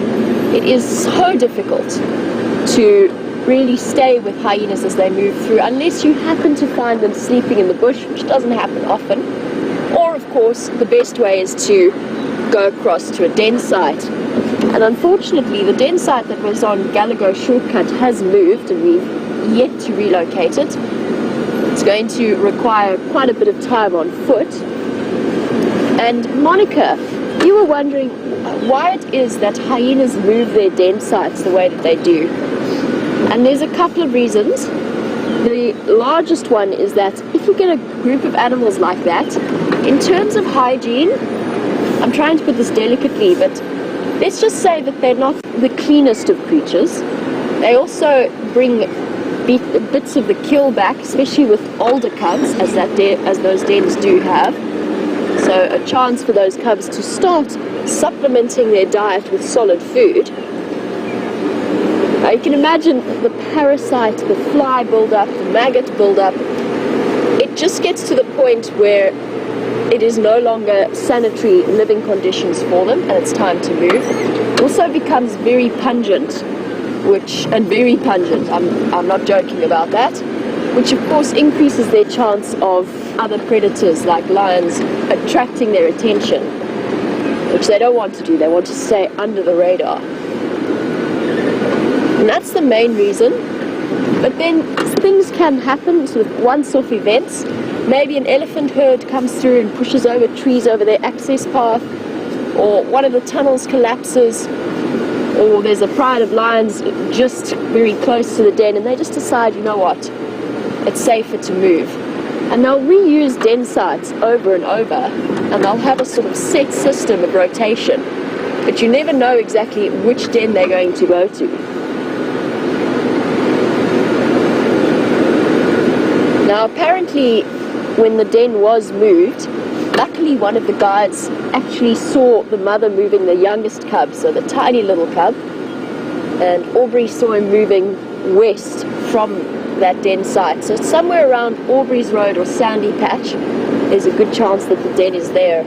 It is so difficult to really stay with hyenas as they move through, unless you happen to find them sleeping in the bush, which doesn't happen often. Or, of course, the best way is to go across to a den site. And unfortunately, the den site that was on Gallagher Shortcut has moved, and we've yet to relocate it. It's going to require quite a bit of time on foot. And Monica, you were wondering why it is that hyenas move their den sites the way that they do. And there's a couple of reasons. The largest one is that if you get a group of animals like that, in terms of hygiene, I'm trying to put this delicately, but let's just say that they're not the cleanest of creatures. They also bring bits of the kill back, especially with older cubs, as those dens do have. So a chance for those cubs to start supplementing their diet with solid food. Now you can imagine the parasite, the fly build-up, the maggot build-up. It just gets to the point where it is no longer sanitary living conditions for them, and it's time to move. It also becomes very pungent, I'm not joking about that, which of course increases their chance of other predators like lions attracting their attention, which they don't want to do. They want to stay under the radar. And that's the main reason. But then things can happen, sort of once-off events. Maybe an elephant herd comes through and pushes over trees over their access path, or one of the tunnels collapses, or there's a pride of lions just very close to the den, and they just decide, you know what, it's safer to move. And they'll reuse den sites over and over, and they'll have a sort of set system of rotation, but you never know exactly which den they're going to go to. Now apparently, when the den was moved, luckily one of the guides actually saw the mother moving the youngest cub, so the tiny little cub, and Aubrey saw him moving west from that den site. So somewhere around Aubrey's Road or Sandy Patch, there's a good chance that the den is there.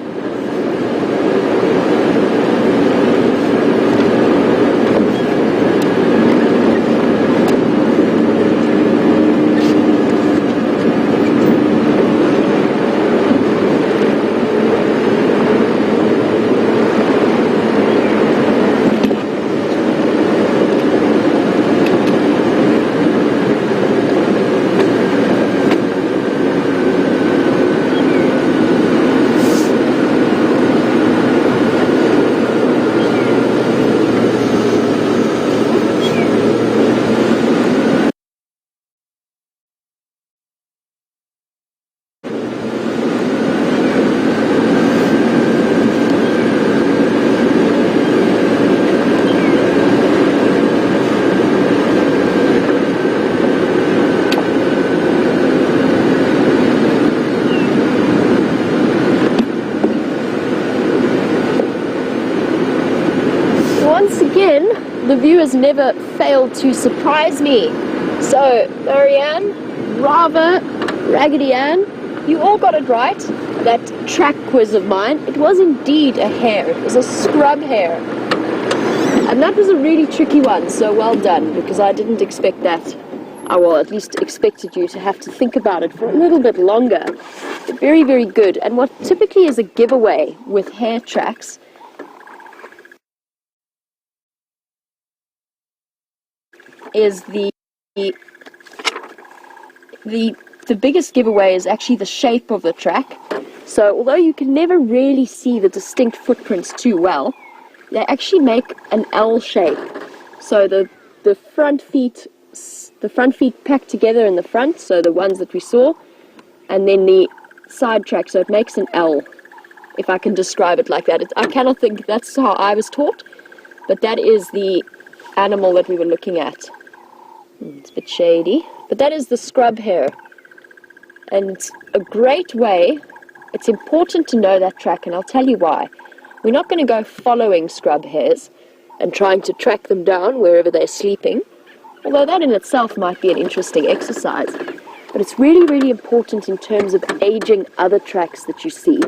The viewers never failed to surprise me. So, Marianne, Rava, Raggedy Ann, you all got it right. That track quiz of mine, it was indeed a hare. It was a scrub hare. And that was a really tricky one, so well done, because I didn't expect that. well, at least expected you to have to think about it for a little bit longer. But very, very good. And what typically is a giveaway with hare tracks is the biggest giveaway is actually the shape of the track. So although you can never really see the distinct footprints too well, they actually make an L shape. So the front feet packed together in the front, so the ones that we saw, and then the side track, so it makes an L, if I can describe it like that. I cannot think, that's how I was taught, but that is the animal that we were looking at. It's a bit shady, but that is the scrub hare. And it's a great way, it's important to know that track, and I'll tell you why. We're not going to go following scrub hares and trying to track them down wherever they're sleeping, although that in itself might be an interesting exercise. But it's really, really important in terms of aging other tracks that you see.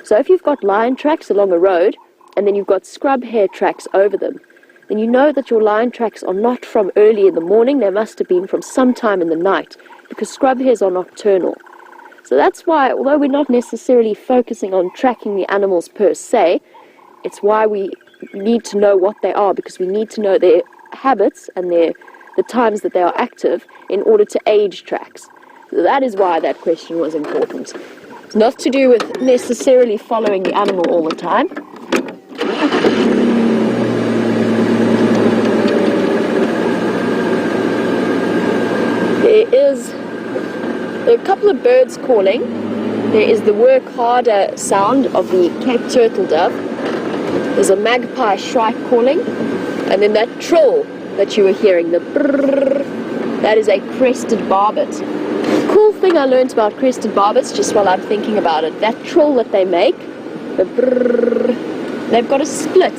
So if you've got lion tracks along a road, and then you've got scrub hare tracks over them, then you know that your lion tracks are not from early in the morning, they must have been from sometime in the night, because scrub hares are nocturnal. So that's why, although we're not necessarily focusing on tracking the animals per se, it's why we need to know what they are, because we need to know their habits and the times that they are active in order to age tracks. So that is why that question was important. It's not to do with necessarily following the animal all the time. There are a couple of birds calling. There is the work harder sound of the Cape turtle dove. There's a magpie shrike calling. And then that trill that you were hearing, the brrrr, that is a crested barbet. Cool thing I learned about crested barbets, just while I'm thinking about it, that trill that they make, the brrrr, they've got a split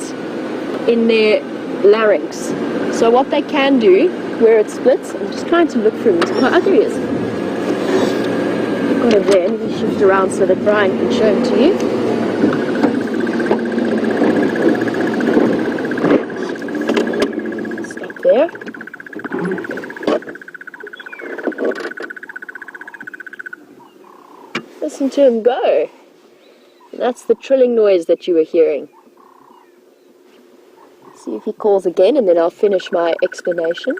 in their larynx. So what they can do, where it splits, I'm just trying to look for him. Oh, there he is. I've got him there. Let me shift around so that Bryan can show him to you. Stop there. Listen to him go. That's the trilling noise that you were hearing. See if he calls again, and then I'll finish my explanation.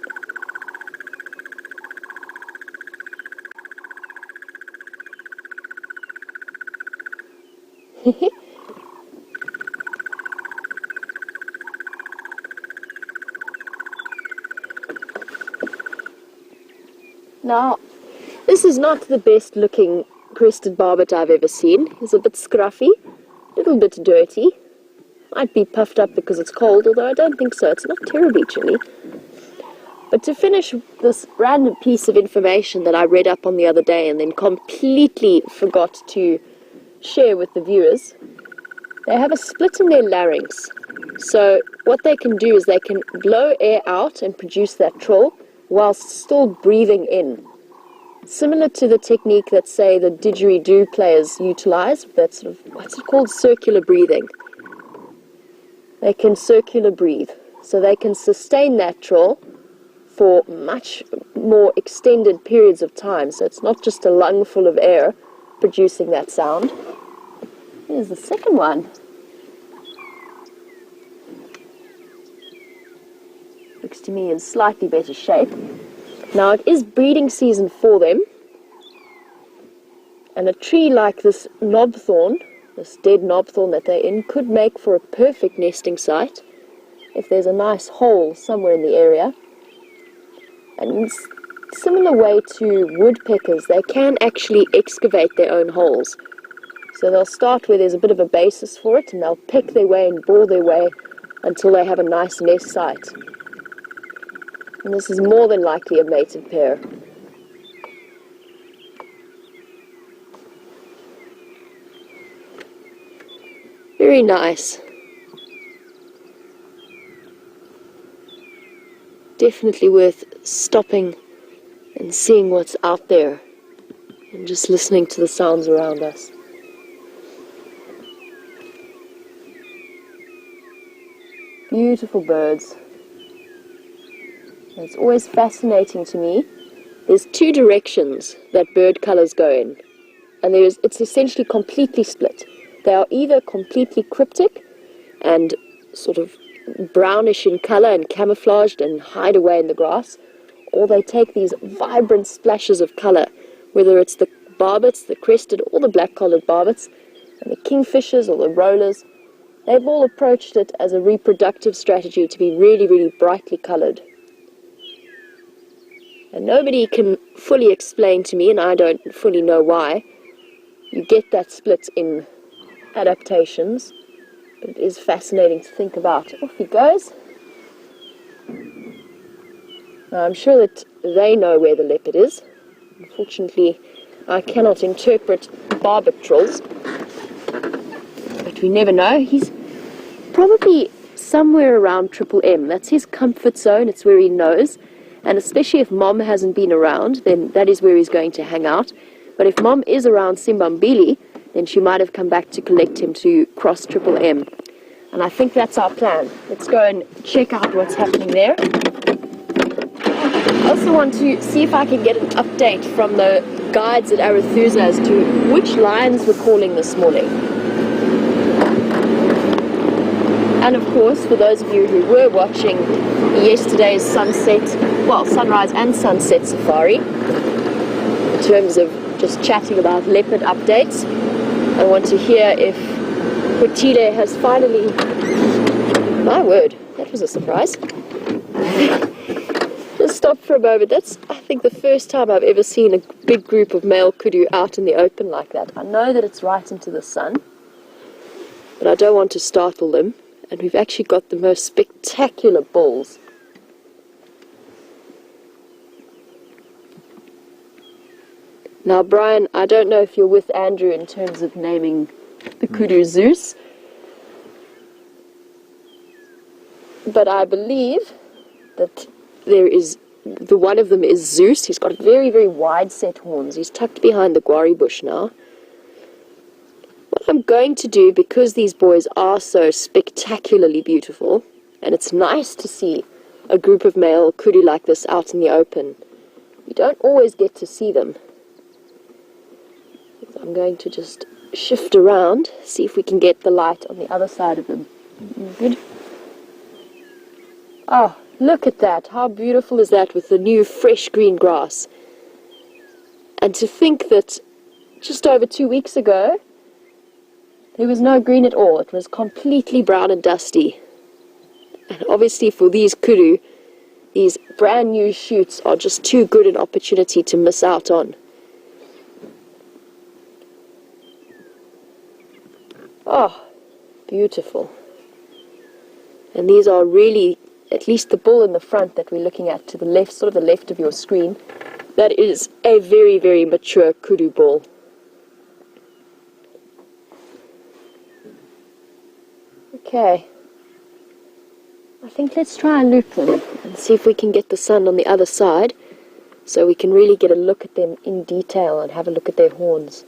Now, this is not the best looking crested barbet I've ever seen. He's a bit scruffy, a little bit dirty. Might be puffed up because it's cold, although I don't think so. It's not terribly chilly. But to finish this random piece of information that I read up on the other day and then completely forgot to share with the viewers, they have a split in their larynx. So what they can do is they can blow air out and produce that trill whilst still breathing in. Similar to the technique that, say, the didgeridoo players utilize, that sort of, what's it called, circular breathing. They can circular breathe, so they can sustain that trill for much more extended periods of time. So it's not just a lung full of air producing that sound. Here's the second one. Looks to me in slightly better shape. Now it is breeding season for them, and a tree like this knobthorn, this dead knobthorn that they're in, could make for a perfect nesting site if there's a nice hole somewhere in the area. And in a similar way to woodpeckers, they can actually excavate their own holes. So they'll start where there's a bit of a basis for it, and they'll peck their way and bore their way until they have a nice nest site. And this is more than likely a mated pair. Very nice. Definitely worth stopping and seeing what's out there and just listening to the sounds around us. Beautiful birds. It's always fascinating to me There's two directions that bird colours go in, and it's essentially completely split. They are either completely cryptic and sort of brownish in colour and camouflaged and hide away in the grass, or they take these vibrant splashes of colour, whether it's the barbets, the crested, or the black-collared barbets, and the kingfishers or the rollers. They've all approached it as a reproductive strategy to be really, really brightly coloured. And nobody can fully explain to me, and I don't fully know why, you get that split in adaptations, but it is fascinating to think about. Off he goes. Now, I'm sure that they know where the leopard is. Unfortunately, I cannot interpret barbet trills, but we never know. He's probably somewhere around Triple M. That's his comfort zone. It's where he knows. And especially if Mom hasn't been around, then that is where he's going to hang out. But if Mom is around Simbambili, then she might have come back to collect him to cross Triple M. And I think that's our plan. Let's go and check out what's happening there. I also want to see if I can get an update from the guides at Arathusa as to which lions we're calling this morning. And of course, for those of you who were watching yesterday's sunrise and sunset safari, in terms of just chatting about leopard updates, I want to hear if Hotile has finally... My word, that was a surprise. Just stop for a moment. That's, I think, the first time I've ever seen a big group of male kudu out in the open like that. I know that it's right into the sun, but I don't want to startle them. And we've actually got the most spectacular bulls. Now, Bryan, I don't know if you're with Andrew in terms of naming the kudu Zeus, but I believe that one of them is Zeus. He's got very, very wide set horns. He's tucked behind the guari bush now. What I'm going to do, because these boys are so spectacularly beautiful, and it's nice to see a group of male kudu like this out in the open. You don't always get to see them. I'm going to just shift around, see if we can get the light on the other side of them. Good. Oh, look at that. How beautiful is that with the new fresh green grass? And to think that just over 2 weeks ago, there was no green at all. It was completely brown and dusty. And obviously for these kudu, these brand new shoots are just too good an opportunity to miss out on. Oh, beautiful. And these are really, at least the bull in the front that we're looking at to the left, sort of the left of your screen, that is a very, very mature kudu bull. Okay. I think let's try and loop them and see if we can get the sun on the other side so we can really get a look at them in detail and have a look at their horns.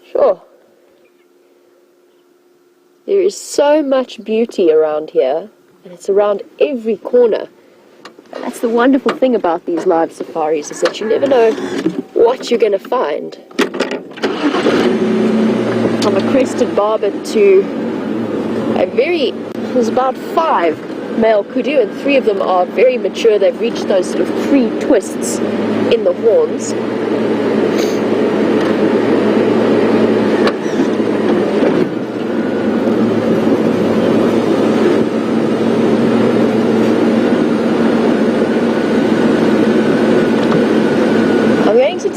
Sure. There is so much beauty around here, and it's around every corner. And that's the wonderful thing about these live safaris, is that you never know what you're going to find. From a crested barbet to there's about 5 male kudu, and 3 of them are very mature. They've reached those sort of 3 twists in the horns.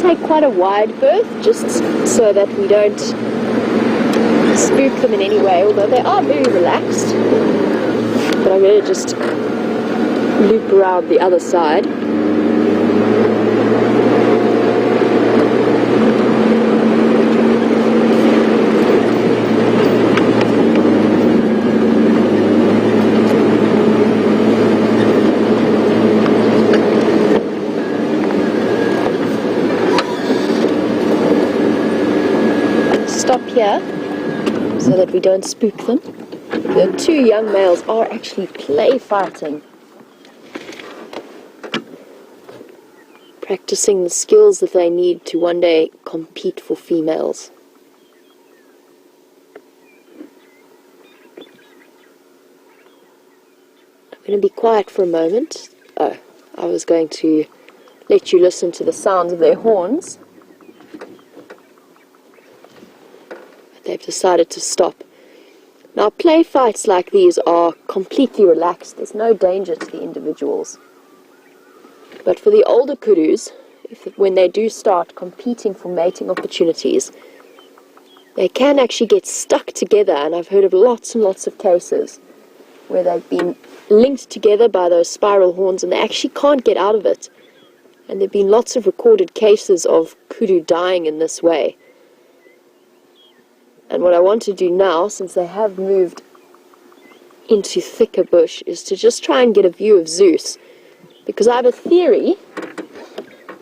Take quite a wide berth just so that we don't spook them in any way, although they are very relaxed. But I'm going to just loop around the other side. Here, so that we don't spook them. The 2 young males are actually play fighting. practicing the skills that they need to one day compete for females. I'm going to be quiet for a moment. Oh, I was going to let you listen to the sounds of their horns. But they've decided to stop. Now, play fights like these are completely relaxed. There's no danger to the individuals. But for the older kudus, when they do start competing for mating opportunities, they can actually get stuck together, and I've heard of lots and lots of cases where they've been linked together by those spiral horns and they actually can't get out of it. And there have been lots of recorded cases of kudu dying in this way. And what I want to do now, since they have moved into thicker bush, is to just try and get a view of Zeus. Because I have a theory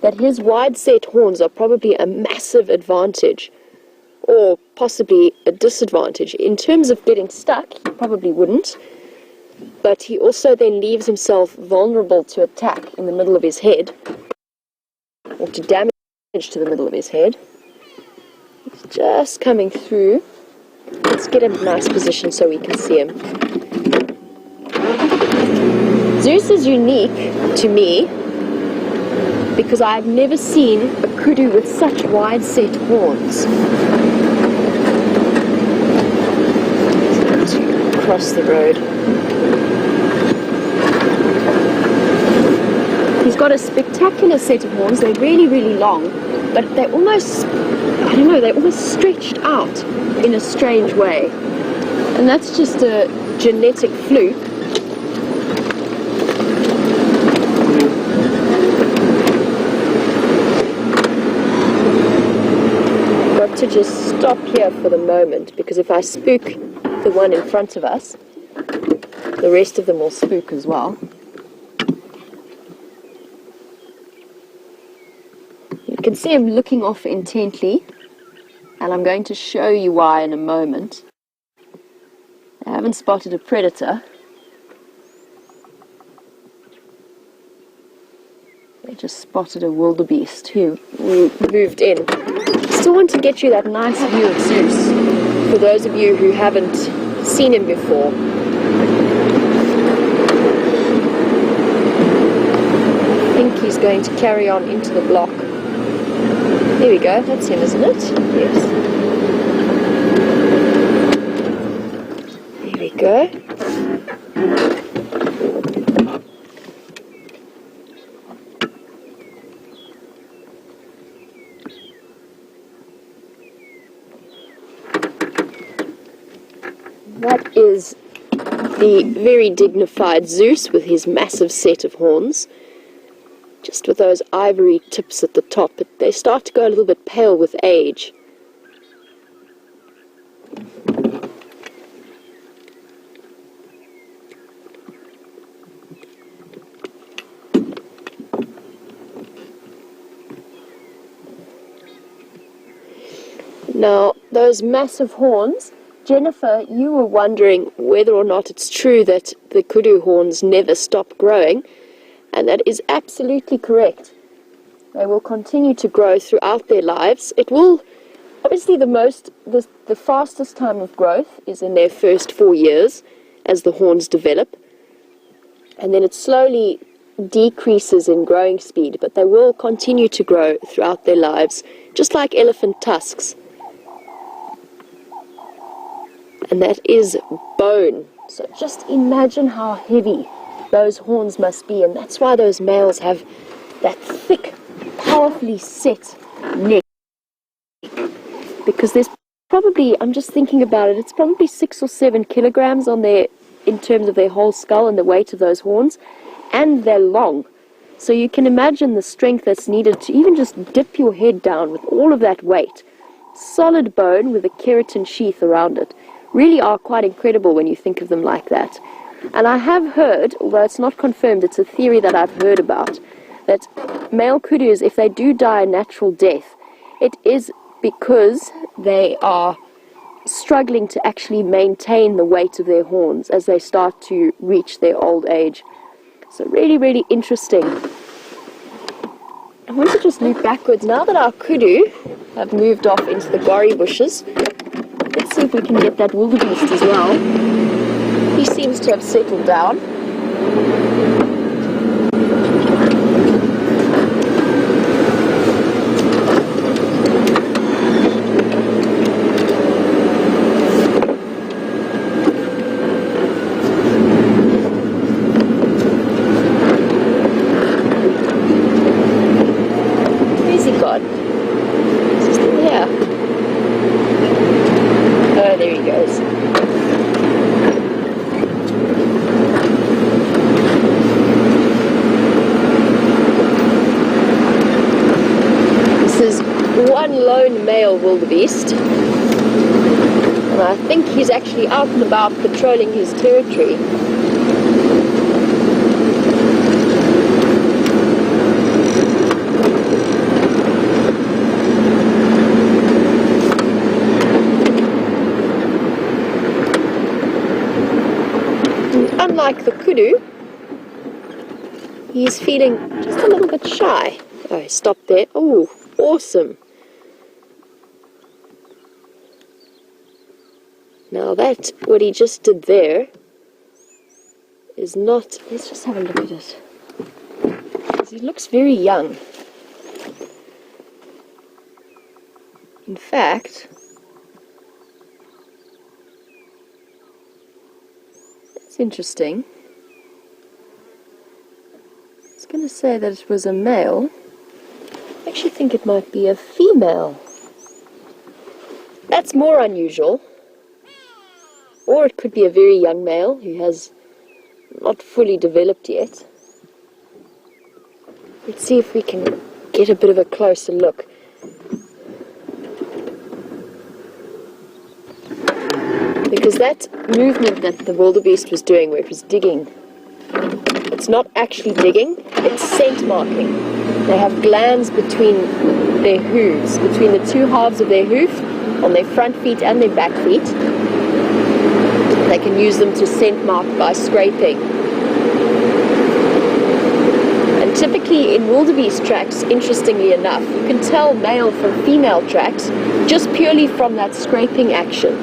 that his wide-set horns are probably a massive advantage, or possibly a disadvantage. In terms of getting stuck, he probably wouldn't, but he also then leaves himself vulnerable to attack in the middle of his head, or to damage to the middle of his head. He's just coming through. Let's get him in a nice position so we can see him. Zeus is unique to me because I've never seen a kudu with such wide-set horns. He's going to cross the road. He's got a spectacular set of horns. They're really, really long, but they're almost, I don't know, they're almost stretched out in a strange way. And that's just a genetic fluke. Got to just stop here for the moment, because if I spook the one in front of us, the rest of them will spook as well. You can see him looking off intently, and I'm going to show you why in a moment. I haven't spotted a predator. They just spotted a wildebeest who moved in. Still want to get you that nice view of Zeus, for those of you who haven't seen him before. I think he's going to carry on into the block. There we go, that's him, isn't it? Yes. There we go. That is the very dignified Zeus with his massive set of horns. Just with those ivory tips at the top, but they start to go a little bit pale with age. Now, those massive horns, Jennifer, you were wondering whether or not it's true that the kudu horns never stop growing. And that is absolutely correct. They will continue to grow throughout their lives. It will, obviously the fastest time of growth is in their first 4 years as the horns develop. And then it slowly decreases in growing speed, but they will continue to grow throughout their lives, just like elephant tusks. And that is bone. So just imagine how heavy those horns must be, and that's why those males have that thick, powerfully set neck. Because there's probably, I'm just thinking about it, it's probably 6 or 7 kilograms on their, in terms of their whole skull and the weight of those horns, and they're long. So you can imagine the strength that's needed to even just dip your head down with all of that weight. Solid bone with a keratin sheath around it. Really are quite incredible when you think of them like that. And I have heard, although it's not confirmed, it's a theory that I've heard about, that male kudus, if they do die a natural death, it is because they are struggling to actually maintain the weight of their horns as they start to reach their old age. So really, really interesting. I want to just loop backwards. Now that our kudu have moved off into the gori bushes, let's see if we can get that wildebeest as well. He seems to have settled down. Male wildebeest, and I think he's actually out and about patrolling his territory. And unlike the kudu, he's feeling just a little bit shy. Oh, he stopped there. Oh, awesome. Now that, what he just did there, is not... Let's just have a look at it. Because he looks very young. In fact, that's interesting. I was going to say that it was a male. I actually think it might be a female. That's more unusual. Or it could be a very young male who has not fully developed yet. Let's see if we can get a bit of a closer look. Because that movement that the wildebeest was doing, where it was digging, it's not actually digging, it's scent marking. They have glands between their hooves, between the two halves of their hoof, on their front feet and their back feet. They can use them to scent mark by scraping. And typically in wildebeest tracks, interestingly enough, you can tell male from female tracks just purely from that scraping action.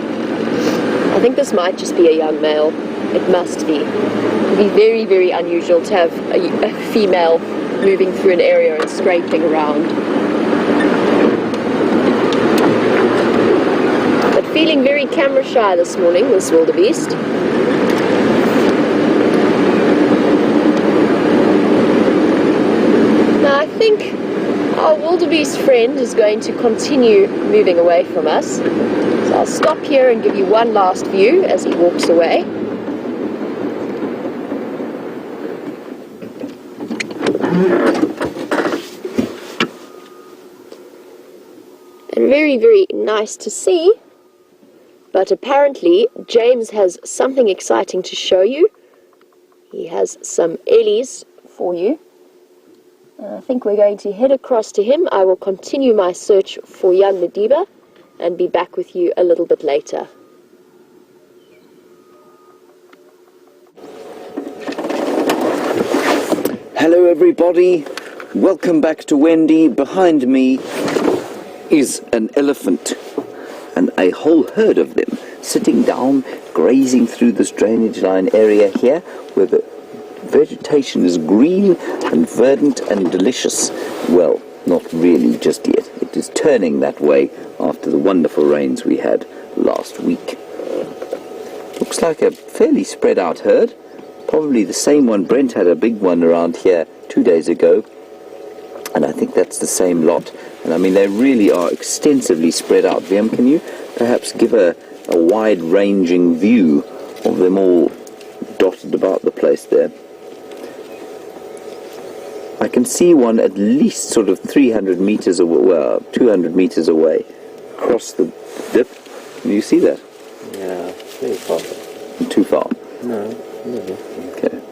I think this might just be a young male. It must be. It would be very, very unusual to have a female moving through an area and scraping around. Feeling very camera shy this morning, this wildebeest. Now I think our wildebeest friend is going to continue moving away from us. So I'll stop here and give you one last view as he walks away. And very, very nice to see. But apparently, James has something exciting to show you. He has some ellies for you. I think we're going to head across to him. I will continue my search for young Madiba and be back with you a little bit later. Hello everybody, welcome back to Wendy. Behind me is an elephant. And a whole herd of them sitting down, grazing through this drainage line area here, where the vegetation is green and verdant and delicious. Well, not really just yet. It is turning that way after the wonderful rains we had last week. Looks like a fairly spread out herd. Probably the same one. Brent had a big one around here 2 days ago. And I think that's the same lot. And I mean, they really are extensively spread out. Wium, can you perhaps give a wide-ranging view of them all dotted about the place there? I can see one at least sort of 300 meters away, well, 200 meters away, across the dip. Can you see that? Yeah, very far. Too far? No, never. Okay.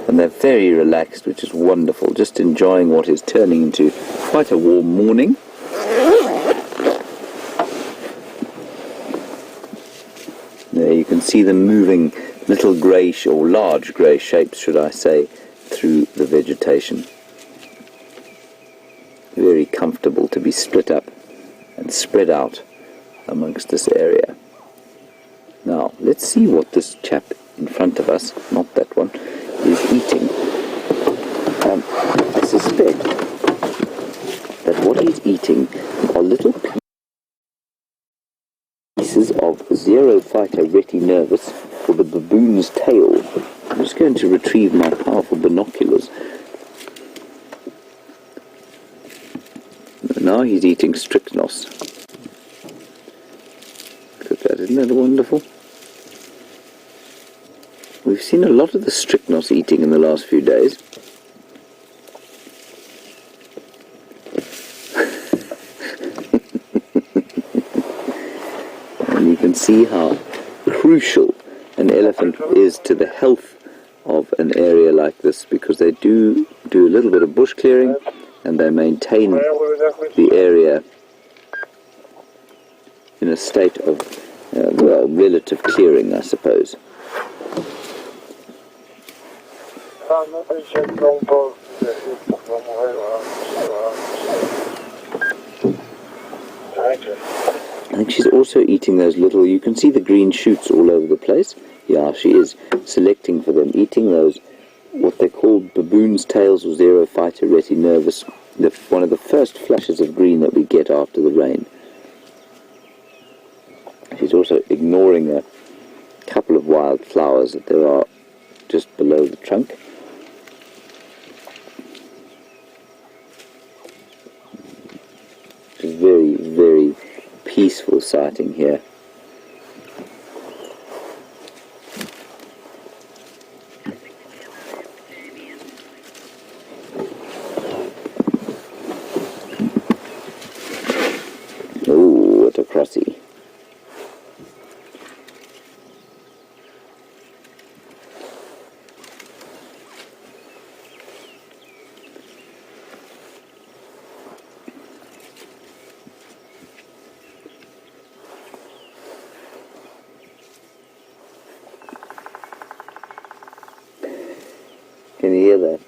And they're very relaxed, which is wonderful, just enjoying what is turning into quite a warm morning. There you can see them moving little grey, or large grey shapes, should I say, through the vegetation. very comfortable to be split up and spread out amongst this area. Now, let's see what this chap in front of us, not that one, is eating. I suspect that what he's eating are little pieces of Xerophyta retinervis, or the baboon's tail. I'm just going to retrieve my powerful binoculars. Now he's eating strychnos. Look at that, isn't that wonderful? We've seen a lot of the strychnos eating in the last few days. And you can see how crucial an elephant is to the health of an area like this, because they do a little bit of bush clearing and they maintain the area in a state of, relative clearing, I suppose. I think she's also eating those little, you can see the green shoots all over the place. Yeah, she is selecting for them, eating those, what they call baboon's tails or Xerophyta retinervis, one of the first flushes of green that we get after the rain. She's also ignoring a couple of wild flowers that there are just below the trunk. It's a very, very peaceful sighting here. Oh, what a crossy. Can you hear that?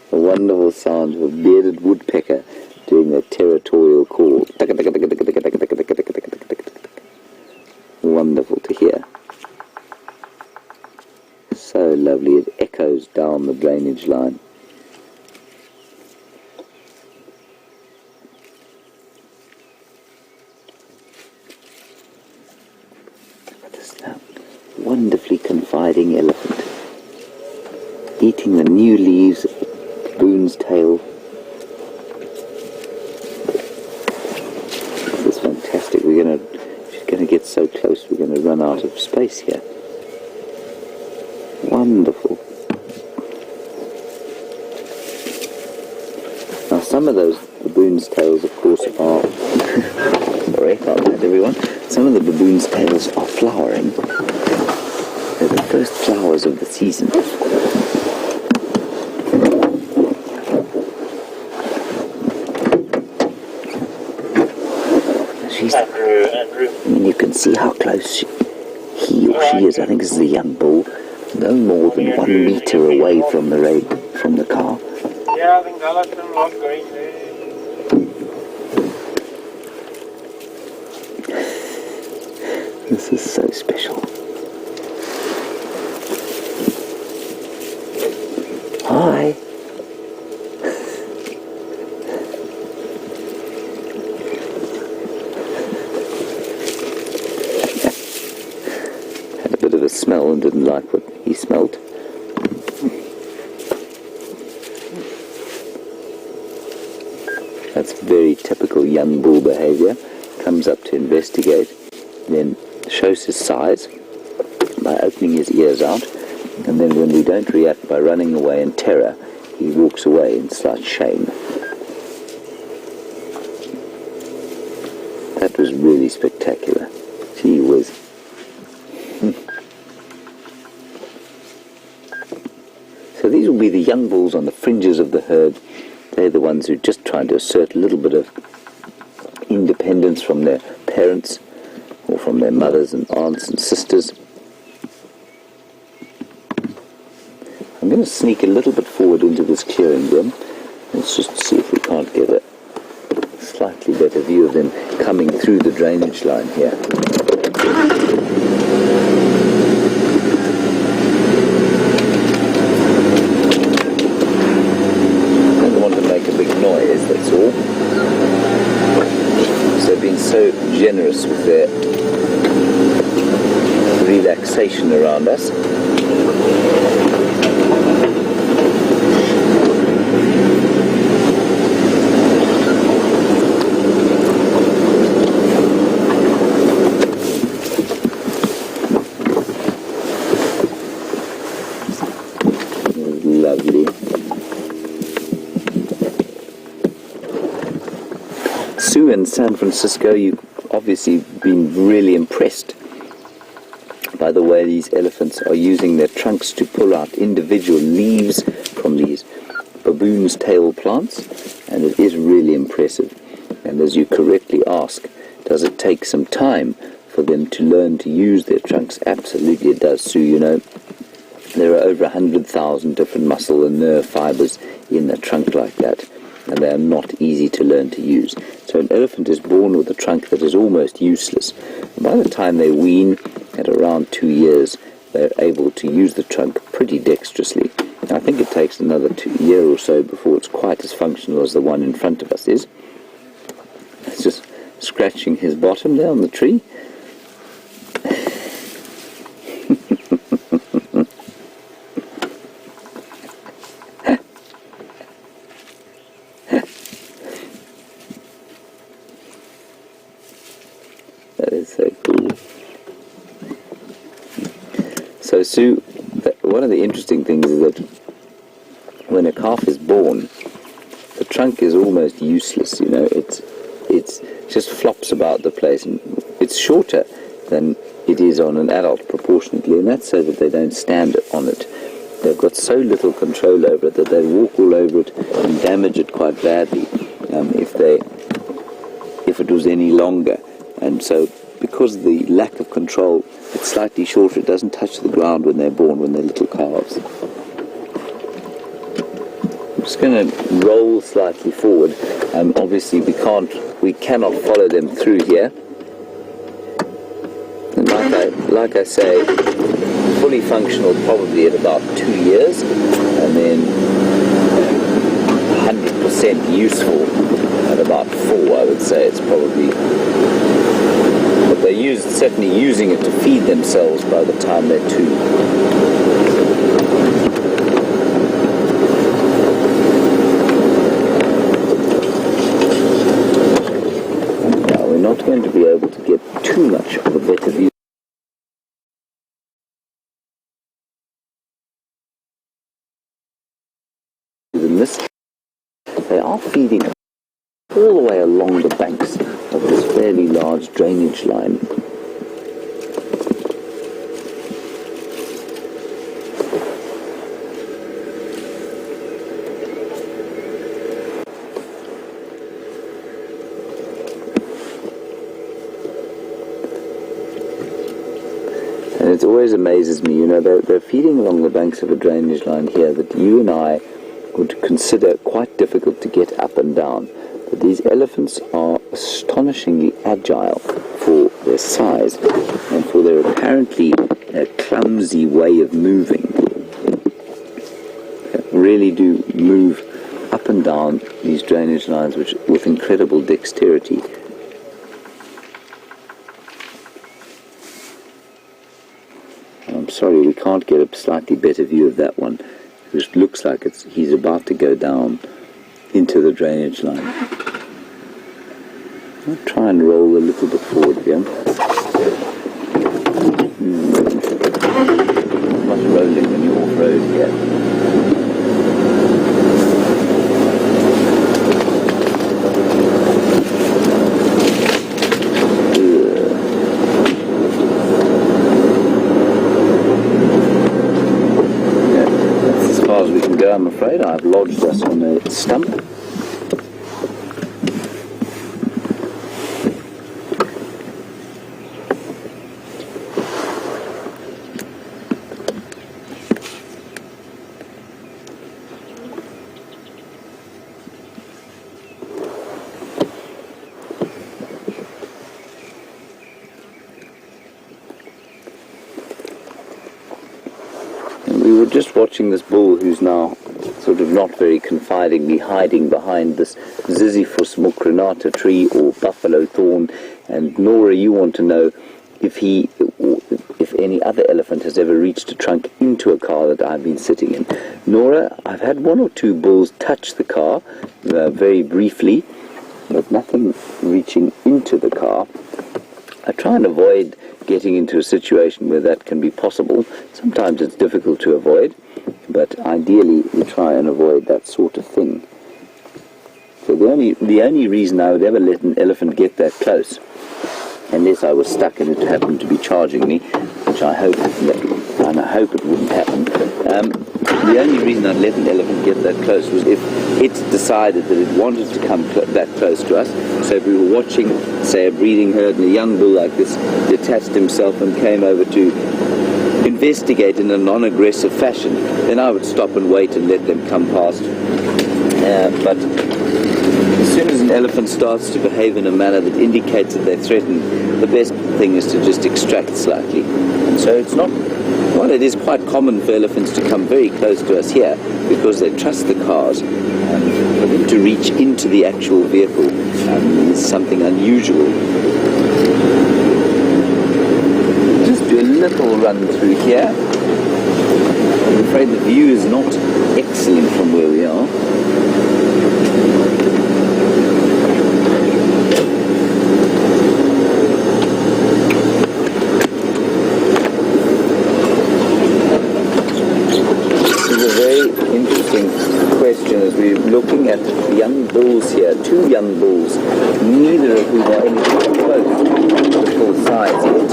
The wonderful sound of a bearded woodpecker doing their territorial call. Wonderful to hear. So lovely, it echoes down the drainage line. Look at this now. Wonderfully confiding elephant, eating the new leaves of the baboon's tail. This is fantastic. She's going to get so close we're going to run out of space here. Wonderful. Now some of those baboon's tails, of course, are sorry about that, everyone. Some of the baboon's tails are flowering. They're the first flowers of the season. I mean, you can see how close he or she is. I think this is a young bull, no more than 1 meter away from the car. This is so special. Hi. Smell and didn't like what he smelled. That's very typical young bull behavior. Comes up to investigate, then shows his size by opening his ears out, and then when we don't react by running away in terror, he walks away in slight shame. That was really spectacular. Gee whiz. So these will be the young bulls on the fringes of the herd. They're the ones who are just trying to assert a little bit of independence from their parents or from their mothers and aunts and sisters. I'm going to sneak a little bit forward into this clearing then. Let's just see if we can't get a slightly better view of them coming through the drainage line here. Don't want to make a big noise, that's all. So they've been so generous with their relaxation around us. Lovely. Sue in San Francisco, you've obviously been really impressed by the way these elephants are using their trunks to pull out individual leaves from these baboon's tail plants, and it is really impressive. And as you correctly ask, does it take some time for them to learn to use their trunks? Absolutely it does, Sue. You know, there are over 100,000 different muscle and nerve fibers in a trunk like that, and they are not easy to learn to use. So an elephant is born with a trunk that is almost useless. And by the time they wean, at around 2 years, they're able to use the trunk pretty dexterously. I think it takes another year or so before it's quite as functional as the one in front of us is. It's just scratching his bottom there on the tree. That is so cool. So Sue, one of the interesting things is that when a calf is born, the trunk is almost useless. You know, it just flops about the place, and it's shorter than it is on an adult proportionately, and that's so that they don't stand on it. They've got so little control over it that they walk all over it and damage it quite badly if it was any longer. And so, because of the lack of control, it's slightly shorter. It doesn't touch the ground when they're born, when they're little calves. I'm just going to roll slightly forward. Obviously, we cannot follow them through here. And like I say, fully functional probably at about 2 years, and then 100% useful at about 4. I would say it's probably. But they're certainly using it to feed themselves by the time they're 2. Now we're not going to be able to get too much of a better view than this. They are feeding all the way along the banks of this fairly large drainage line. And it always amazes me, you know, they're feeding along the banks of a drainage line here that you and I would consider quite difficult to get up and down. But these elephants are astonishingly agile for their size and for their apparently clumsy way of moving. They really do move up and down these drainage lines with incredible dexterity. I'm sorry, we can't get a slightly better view of that one. It looks like he's about to go down into the drainage line. I'll try and roll a little bit forward again. Not much rolling when you're off-road here. I'm afraid I've lodged us on a stump. you were just watching this bull who's now sort of not very confidingly hiding behind this Ziziphus mucronata tree or buffalo thorn. And Nora, you want to know if any other elephant has ever reached a trunk into a car that I've been sitting in. Nora, I've had one or two bulls touch the car very briefly, but nothing reaching into the car. I try and avoid getting into a situation where that can be possible. Sometimes it's difficult to avoid, but ideally we try and avoid that sort of thing. So the only reason I would ever let an elephant get that close, unless I was stuck and it happened to be charging me, which I hope it wouldn't happen. The only reason I'd let an elephant get that close was if it decided that it wanted to come that close to us. So if we were watching, say, a breeding herd and a young bull like this detached himself and came over to investigate in a non-aggressive fashion, then I would stop and wait and let them come past. But as soon as an elephant starts to behave in a manner that indicates that they're threatened, the best thing is to just extract slightly. And so it's not, well, it is quite common for elephants to come very close to us here because they trust the cars. For them to reach into the actual vehicle is something unusual. Just do a little run through here. I'm afraid the view is not excellent from where we are. Question as we're looking at young bulls here, two young bulls, neither of whom are anything close to full size yet.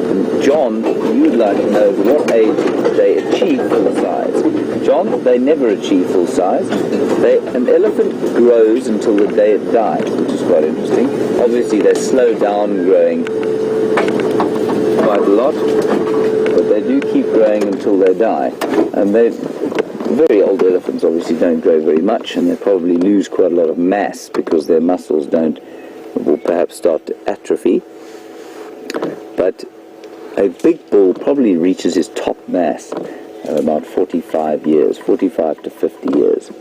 And John, you'd like to know at what age they achieve full size. John, they never achieve full size. An elephant grows until the day it dies, which is quite interesting. Obviously they slow down growing quite a lot, but they do keep growing until they die. And very old elephants obviously don't grow very much, and they probably lose quite a lot of mass because their muscles will perhaps start to atrophy. But a big bull probably reaches his top mass at about 45 to 50 years.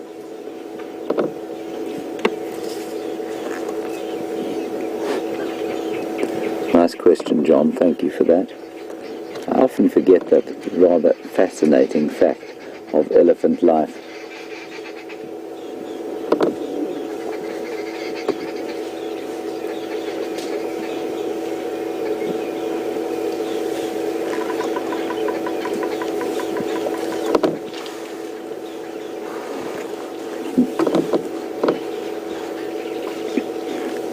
Nice question, John. Thank you for that. I often forget that rather fascinating fact of elephant life.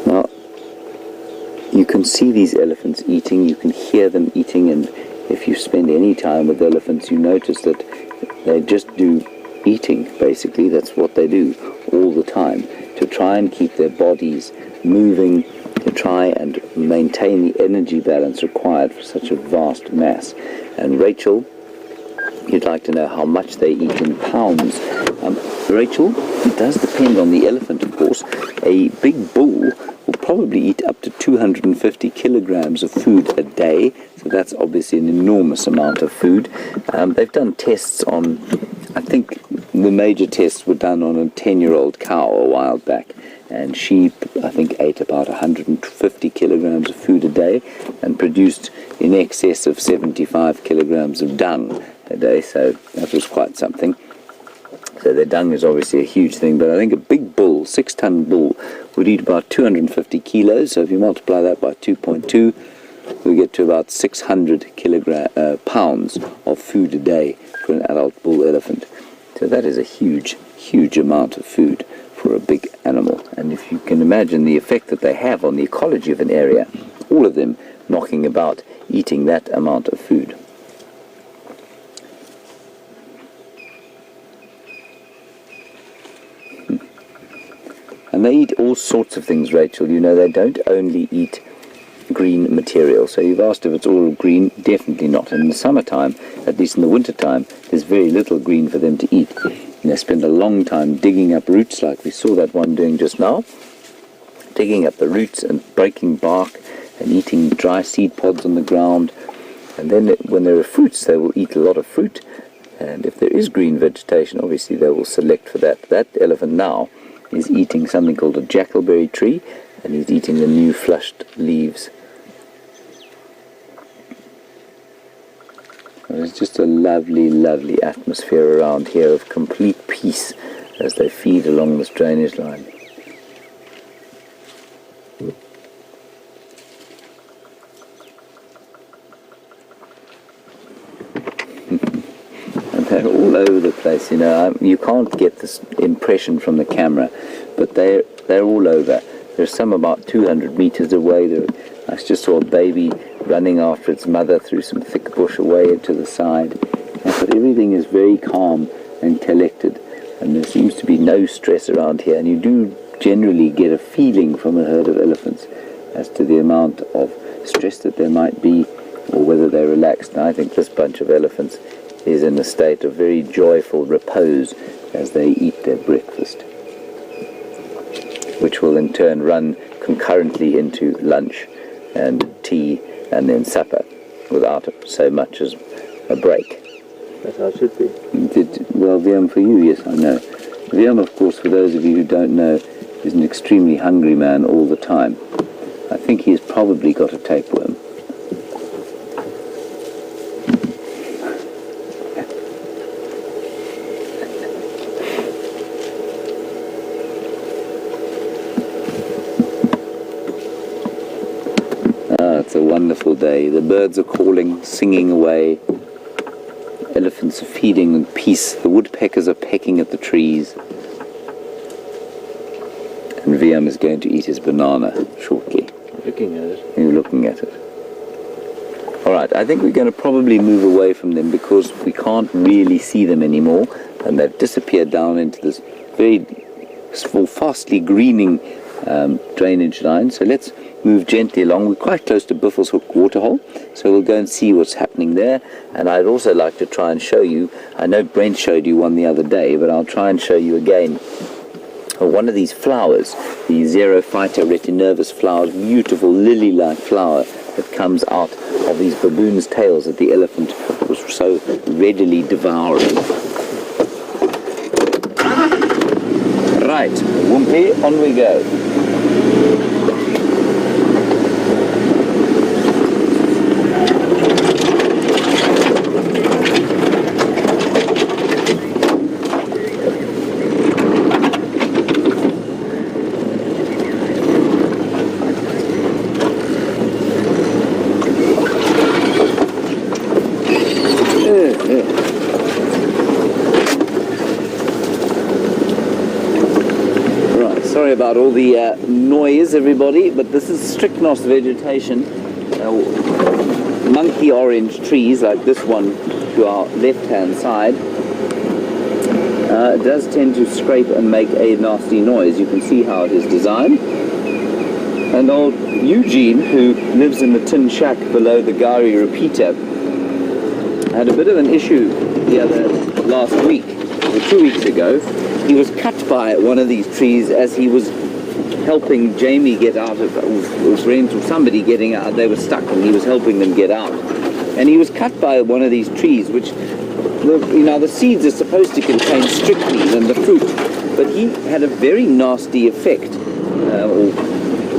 Now, you can see these elephants eating, you can hear them eating, and if you spend any time with elephants, you notice that they just do eating, basically. That's what they do all the time, to try and keep their bodies moving, to try and maintain the energy balance required for such a vast mass. And Rachel, you'd like to know how much they eat in pounds. Rachel, it does depend on the elephant, of course. A big bull will probably eat up to 250 kilograms of food a day, so that's obviously an enormous amount of food. They've done tests on, I think the major tests were done on a 10-year-old cow a while back, and she, I think, ate about 150 kilograms of food a day and produced in excess of 75 kilograms of dung a day, so that was quite something. So their dung is obviously a huge thing, but I think a big bull, 6-ton bull, would eat about 250 kilos, so if you multiply that by 2.2, we get to about 600 pounds of food a day for an adult bull elephant. So that is a huge, huge amount of food for a big animal. And if you can imagine the effect that they have on the ecology of an area, all of them knocking about, eating that amount of food. And they eat all sorts of things, Rachel. You know, they don't only eat green material. So you've asked if it's all green. Definitely not. In the summertime, at least in the wintertime, there's very little green for them to eat. And they spend a long time digging up roots, like we saw that one doing just now. Digging up the roots and breaking bark and eating dry seed pods on the ground. And then when there are fruits, they will eat a lot of fruit. And if there is green vegetation, obviously they will select for that. That elephant now is eating something called a jackalberry tree, and he's eating the new flushed leaves. There's just a lovely, lovely atmosphere around here of complete peace as they feed along this drainage line. And they're all over the place, you know. You can't get this impression from the camera, but they're all over. There's some about 200 meters away. I just saw a baby running after its mother through some thick bush away to the side. But everything is very calm and collected, and there seems to be no stress around here. And you do generally get a feeling from a herd of elephants as to the amount of stress that there might be, or whether they're relaxed. And I think this bunch of elephants is in a state of very joyful repose as they eat their breakfast, which will in turn run concurrently into lunch and tea and then supper without so much as a break. That's how it should be. Well, Wium, for you, yes, I know. Wium, of course, for those of you who don't know, is an extremely hungry man all the time. I think he's probably got a tapeworm. It's a wonderful day. The birds are calling, singing away. Elephants are feeding in peace. The woodpeckers are pecking at the trees. And Wium is going to eat his banana shortly. Looking at it. You're looking at it. All right, I think we're going to probably move away from them because we can't really see them anymore, and they've disappeared down into this very fastly greening drainage line. So let's move gently along. We're quite close to Buffelshoek waterhole, so we'll go and see what's happening there. And I'd also like to try and show you, I know Brent showed you one the other day, but I'll try and show you again one of these flowers, the Xerophyta retinervus flowers, beautiful lily-like flower that comes out of these baboon's tails that the elephant was so readily devouring. Right, Wumpy, on we go. Sorry about all the noise, everybody, but this is strychnos vegetation. Monkey orange trees like this one to our left-hand side does tend to scrape and make a nasty noise. You can see how it is designed. And old Eugene, who lives in the tin shack below the Gari repeater, had a bit of an issue last week, or 2 weeks ago. He was cut by one of these trees as he was helping Jamie get out of, or Brent or somebody getting out. They were stuck and he was helping them get out. And he was cut by one of these trees, which, the seeds are supposed to contain strychnine and the fruit, but he had a very nasty effect or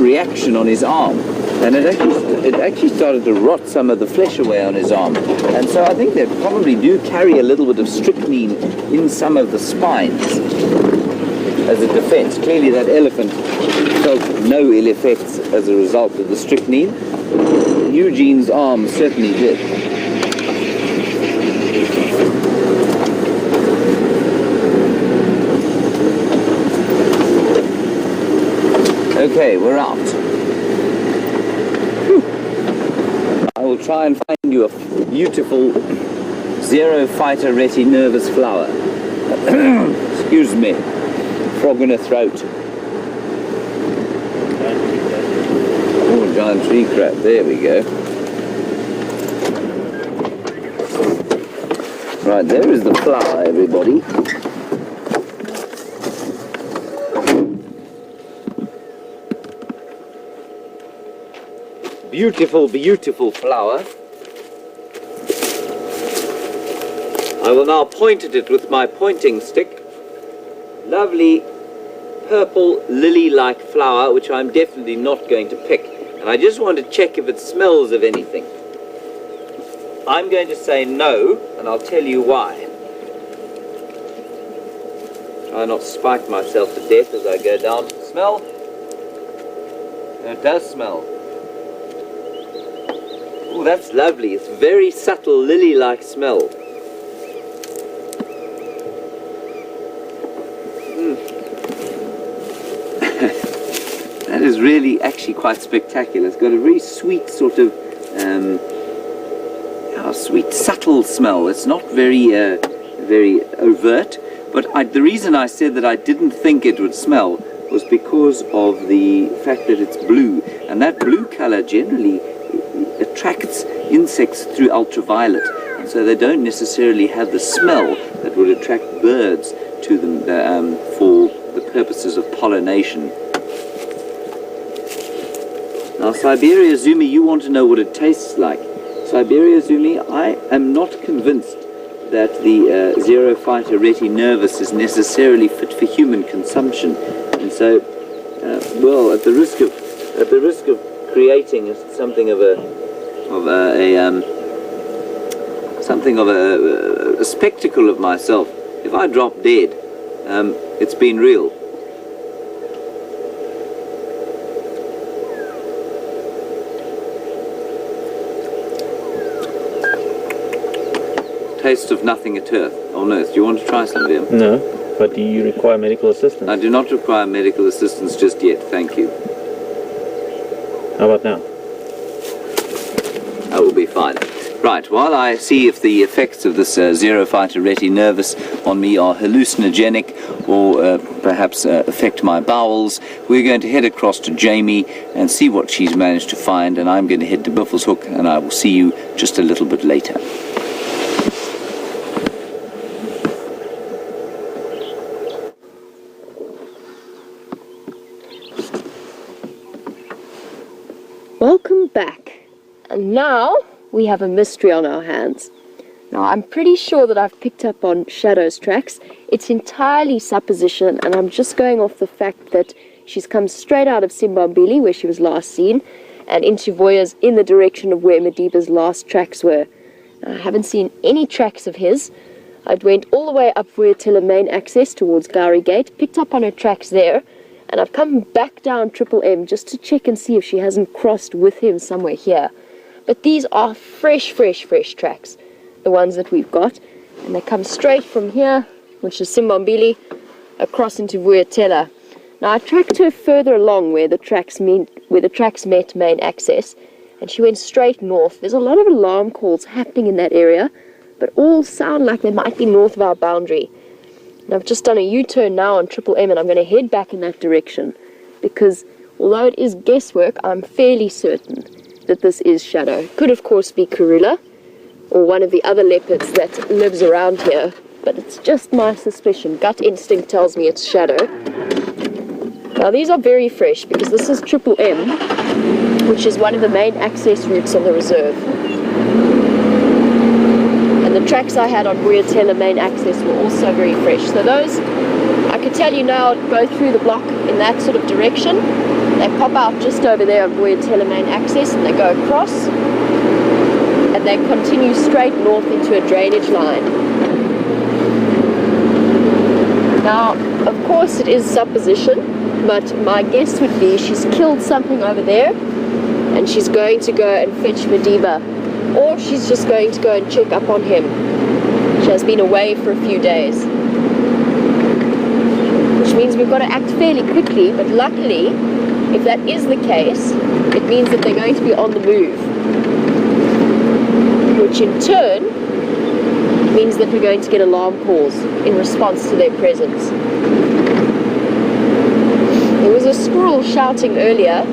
reaction on his arm. And it actually started to rot some of the flesh away on his arm. And so I think they probably do carry a little bit of strychnine in some of the spines as a defense. Clearly that elephant felt no ill effects as a result of the strychnine. Eugene's arm certainly did. Okay, we're out. I will try and find you a beautiful Xerophyta retinervus flower. Excuse me, frog in a throat. Oh, giant tree crab, there we go. Right, there is the flower, everybody. Beautiful, beautiful flower. I will now point at it with my pointing stick. Lovely purple lily-like flower, which I'm definitely not going to pick. And I just want to check if it smells of anything. I'm going to say no, and I'll tell you why. Try not to spike myself to death as I go down to the smell. It does smell. Oh, that's lovely. It's very subtle lily-like smell. That is really actually quite spectacular. It's got a very sweet sort of, sweet, subtle smell. It's not very, very overt. But the reason I said that I didn't think it would smell was because of the fact that it's blue. And that blue color generally attracts insects through ultraviolet. And so they don't necessarily have the smell that would attract birds to them for the purposes of pollination. Now, Siberia Zumi, you want to know what it tastes like. Siberia Zumi, I am not convinced that the Xerophyta retinervis is necessarily fit for human consumption, and so, well, at the risk of creating something of a spectacle of myself, if I drop dead, it's been real. Taste of nothing on earth. Do you want to try some, Liam? No, but do you require medical assistance? I do not require medical assistance just yet, thank you. How about now? I will be fine. Right, while I see if the effects of this Xerophyta retinervis on me are hallucinogenic or perhaps affect my bowels, we're going to head across to Jamie and see what she's managed to find, and I'm going to head to Buffelshoek, and I will see you just a little bit later. Welcome back. And now we have a mystery on our hands. Now, I'm pretty sure that I've picked up on Shadow's tracks. It's entirely supposition, and I'm just going off the fact that she's come straight out of Simbambili, where she was last seen, and into Voya's in the direction of where Madiba's last tracks were. Now, I haven't seen any tracks of his. I went all the way up Voyatilla main access towards Gowrie Gate, picked up on her tracks there, and I've come back down Triple M just to check and see if she hasn't crossed with him somewhere here. But these are fresh tracks, the ones that we've got, and they come straight from here, which is Simbambili, across into Voyatilla. Now I tracked her further along where the tracks met main access, and she went straight north. There's a lot of alarm calls happening in that area, but all sound like they might be north of our boundary. And I've just done a U-turn now on Triple M, and I'm going to head back in that direction, because although it is guesswork, I'm fairly certain that this is Shadow. Could of course be Karula, or one of the other leopards that lives around here, but it's just my suspicion. Gut instinct tells me it's Shadow. Now these are very fresh, because this is Triple M, which is one of the main access routes on the reserve. And the tracks I had on Voyatilla main access were also very fresh. So those, I could tell you now, go through the block in that sort of direction. They pop out just over there on Voyatilla main access, and they go across, and they continue straight north into a drainage line. Now, of course it is supposition, but my guess would be she's killed something over there, and she's going to go and fetch Madiba, or she's just going to go and check up on him. She has been away for a few days, which means we've got to act fairly quickly, but luckily, if that is the case, it means that they're going to be on the move, which in turn means that we're going to get alarm calls in response to their presence. There was a squirrel shouting earlier,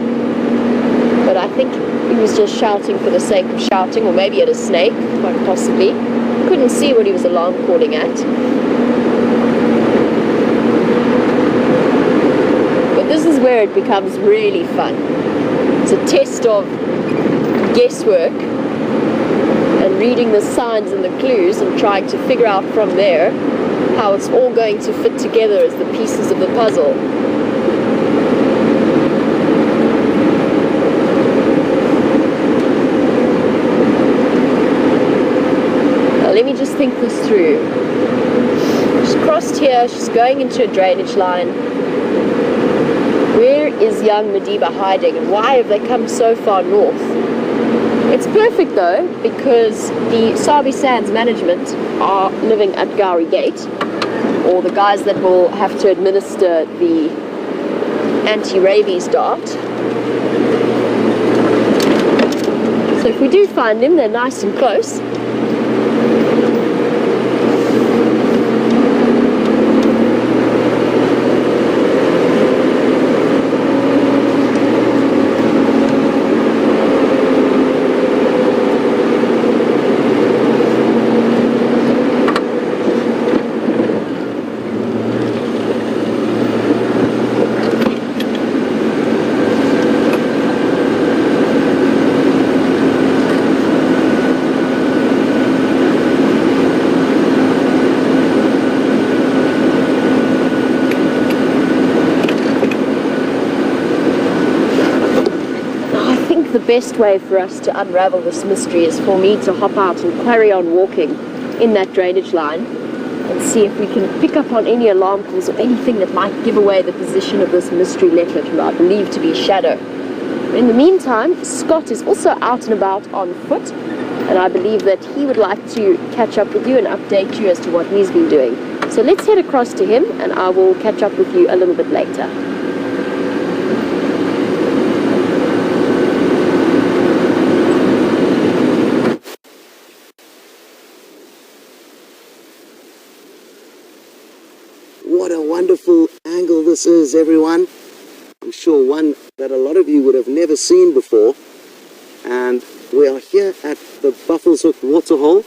but I think he was just shouting for the sake of shouting, or maybe at a snake, quite possibly. Couldn't see what he was alarm calling at. This is where it becomes really fun. It's a test of guesswork and reading the signs and the clues and trying to figure out from there how it's all going to fit together as the pieces of the puzzle. Now let me just think this through. She's crossed here, she's going into a drainage line. Where is young Madiba hiding, and why have they come so far north? It's perfect though, because the Sabi Sands management are living at Gowrie Gate, or the guys that will have to administer the anti-rabies dart. So if we do find them, they're nice and close. The best way for us to unravel this mystery is for me to hop out and carry on walking in that drainage line and see if we can pick up on any alarm calls or anything that might give away the position of this mystery leopard, who I believe to be Shadow. In the meantime, Scott is also out and about on foot, and I believe that he would like to catch up with you and update you as to what he's been doing. So let's head across to him, and I will catch up with you a little bit later. What a wonderful angle this is, everyone. I'm sure one that a lot of you would have never seen before. And we are here at the Buffelshoek waterhole.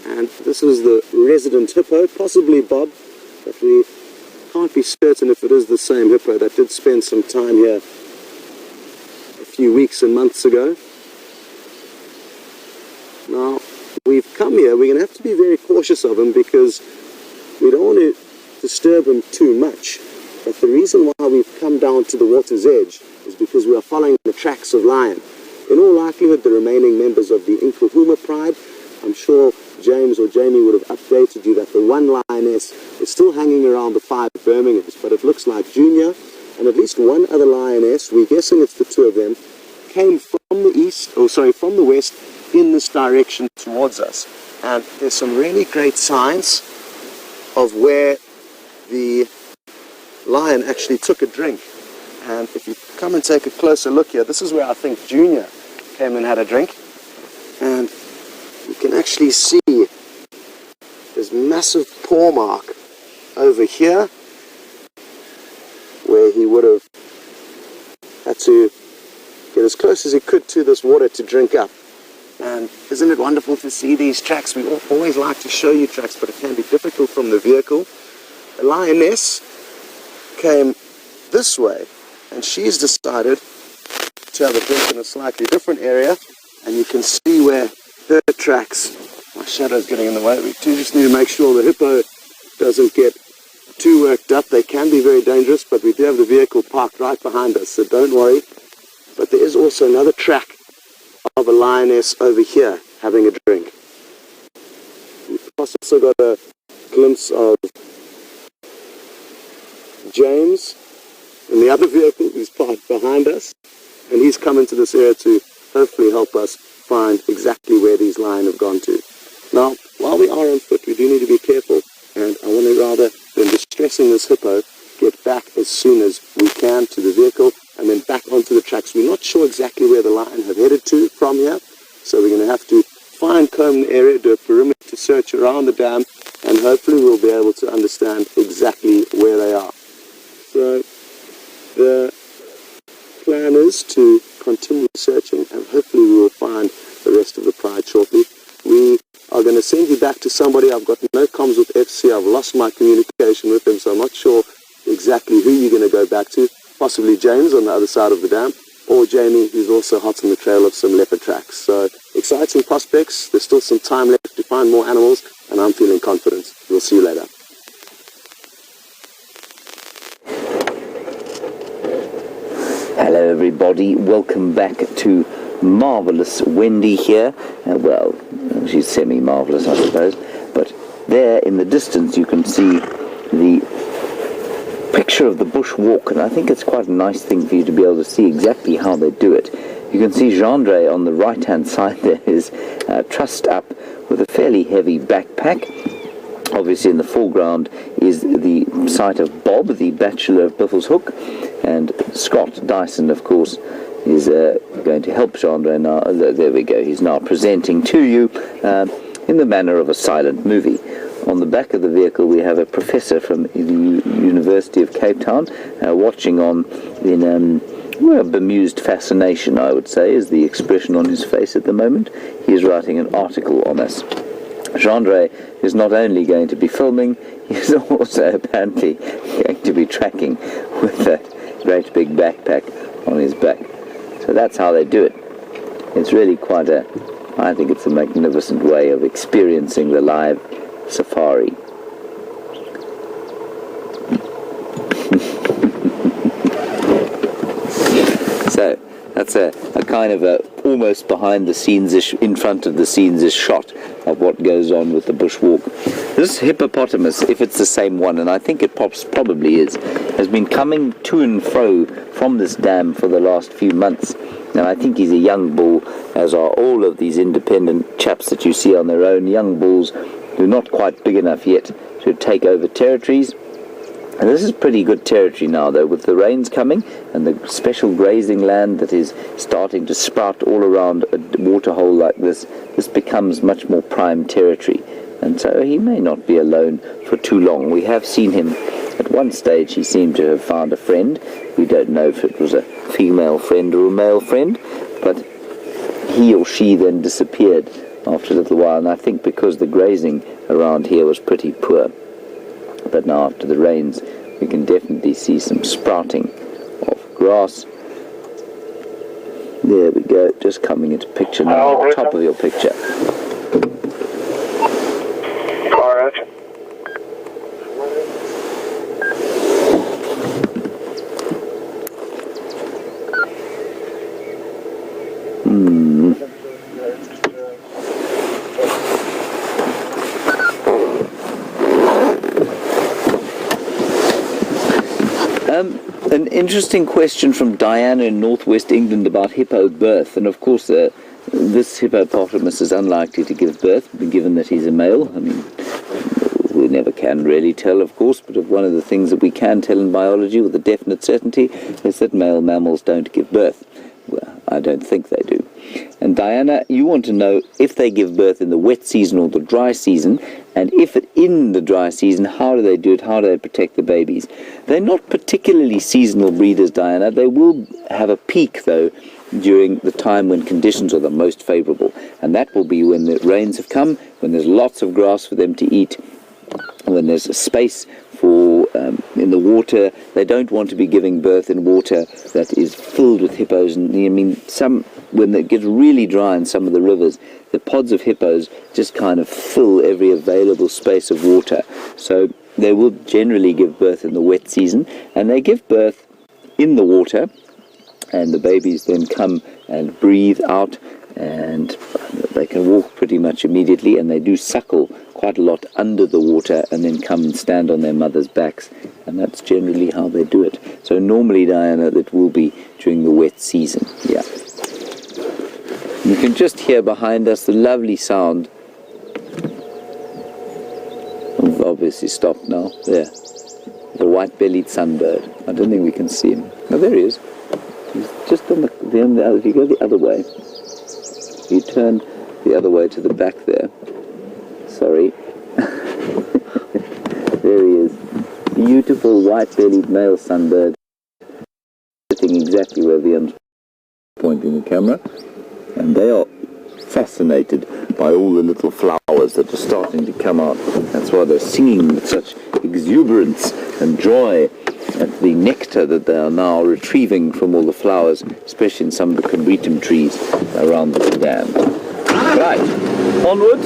And this is the resident hippo, possibly Bob, but we can't be certain if it is the same hippo that did spend some time here a few weeks and months ago. Now, we've come here, we're going to have to be very cautious of him because we don't want to disturb him too much. But the reason why we've come down to the water's edge is because we are following the tracks of lion. In all likelihood, the remaining members of the Inkahuma pride. I'm sure James or Jamie would have updated you that the one lioness is still hanging around the 5 Birminghams, but it looks like Junior and at least one other lioness, we're guessing it's the 2 of them, came from the west in this direction towards us. And there's some really great signs of where the lion actually took a drink. And if you come and take a closer look here, this is where I think Junior came and had a drink. And you can actually see this massive paw mark over here where he would have had to get as close as he could to this water to drink up. And isn't it wonderful to see these tracks? We always like to show you tracks, but it can be difficult from the vehicle. The lioness came this way, and she's decided to have a drink in a slightly different area, and you can see where her tracks, my shadow's getting in the way, we just need to make sure the hippo doesn't get too worked up. They can be very dangerous, but we do have the vehicle parked right behind us, so don't worry. But there is also another track of a lioness over here having a drink. We've also got a glimpse of James in the other vehicle who's parked behind us, and he's come into this area to hopefully help us find exactly where these lions have gone to. Now, while we are on foot, we do need to be careful, and I want to, rather than distressing this hippo, get back as soon as we can to the vehicle and then back onto the tracks. We're not sure exactly where the lion have headed to from here, so we're going to have to fine-comb the area, do a perimeter search around the dam, and hopefully we'll be able to understand exactly where they are. So the plan is to continue searching, and hopefully we will find the rest of the pride shortly. We are going to send you back to somebody. I've got no comms with FC. I've lost my communication with them, so I'm not sure exactly who you're going to go back to. Possibly James on the other side of the dam, or Jamie, who's also hot on the trail of some leopard tracks. So exciting prospects. There's still some time left to find more animals, and I'm feeling confident. We'll see you later. Hello everybody, welcome back to marvellous Wendy here. Well, she's semi-marvellous I suppose, but there in the distance you can see the picture of the bush walk, and I think it's quite a nice thing for you to be able to see exactly how they do it. You can see Jeandré on the right hand side there is trussed up with a fairly heavy backpack. Obviously in the foreground is the sight of Bob, the Bachelor of Buffelshoek, and Scott Dyson, of course, is going to help Jeandré now. There we go, he's now presenting to you in the manner of a silent movie. On the back of the vehicle we have a professor from the University of Cape Town watching on in bemused fascination, I would say, is the expression on his face at the moment. He is writing an article on us. Jeandré is not only going to be filming, he's also apparently going to be tracking with that great big backpack on his back. So that's how they do it. It's really quite I think it's a magnificent way of experiencing the live safari. So that's a kind of a almost behind the scenes-ish, in front of the scenes-ish shot of what goes on with the bushwalk. This hippopotamus, if it's the same one, and I think it probably is, has been coming to and fro from this dam for the last few months. And I think he's a young bull, as are all of these independent chaps that you see on their own, young bulls who are not quite big enough yet to take over territories. And this is pretty good territory now, though, with the rains coming and the special grazing land that is starting to sprout all around a waterhole like this. This becomes much more prime territory, and so he may not be alone for too long. We have seen him at one stage. He seemed to have found a friend. We don't know if it was a female friend or a male friend, but he or she then disappeared after a little while, and I think because the grazing around here was pretty poor. But now after the rains we can definitely see some sprouting of grass. There we go, just coming into picture now, at the top of your picture. Alright. An interesting question from Diana in northwest England about hippo birth, and of course this hippopotamus is unlikely to give birth, given that he's a male. I mean, we never can really tell, of course, but one of the things that we can tell in biology with a definite certainty is that male mammals don't give birth. Well, I don't think they do. And Diana, you want to know if they give birth in the wet season or the dry season, and if in the dry season, how do they do it? How do they protect the babies? They're not particularly seasonal breeders, Diana. They will have a peak, though, during the time when conditions are the most favorable, and that will be when the rains have come, when there's lots of grass for them to eat, when there's a space for in the water. They don't want to be giving birth in water that is filled with hippos. And I mean, when it gets really dry in some of the rivers, the pods of hippos just kind of fill every available space of water. So they will generally give birth in the wet season, and they give birth in the water, and the babies then come and breathe out, and they can walk pretty much immediately, and they do suckle quite a lot under the water and then come and stand on their mother's backs, and that's generally how they do it. So normally, Diana, that will be during the wet season. Yeah. You can just hear behind us the lovely sound. We've obviously stopped now. There. The white-bellied sunbird. I don't think we can see him. Oh, there he is. He's just on the if you go the other way. If you turn the other way to the back there. Sorry. There he is. Beautiful white-bellied male sunbird. Sitting exactly where Vian's pointing the camera. And they are fascinated by all the little flowers that are starting to come out. That's why they're singing with such exuberance and joy at the nectar that they are now retrieving from all the flowers, especially in some of the combretum trees around the dam. Right, onward.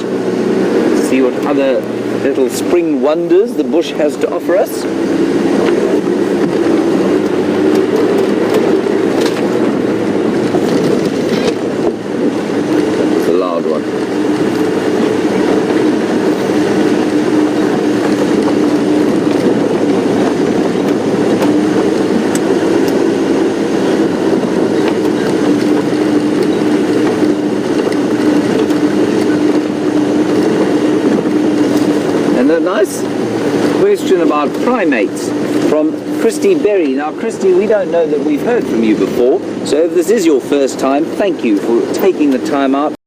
See what other little spring wonders the bush has to offer us. That's a loud one. A nice question about primates from Christy Berry. Now, Christy, we don't know that we've heard from you before, so if this is your first time, thank you for taking the time out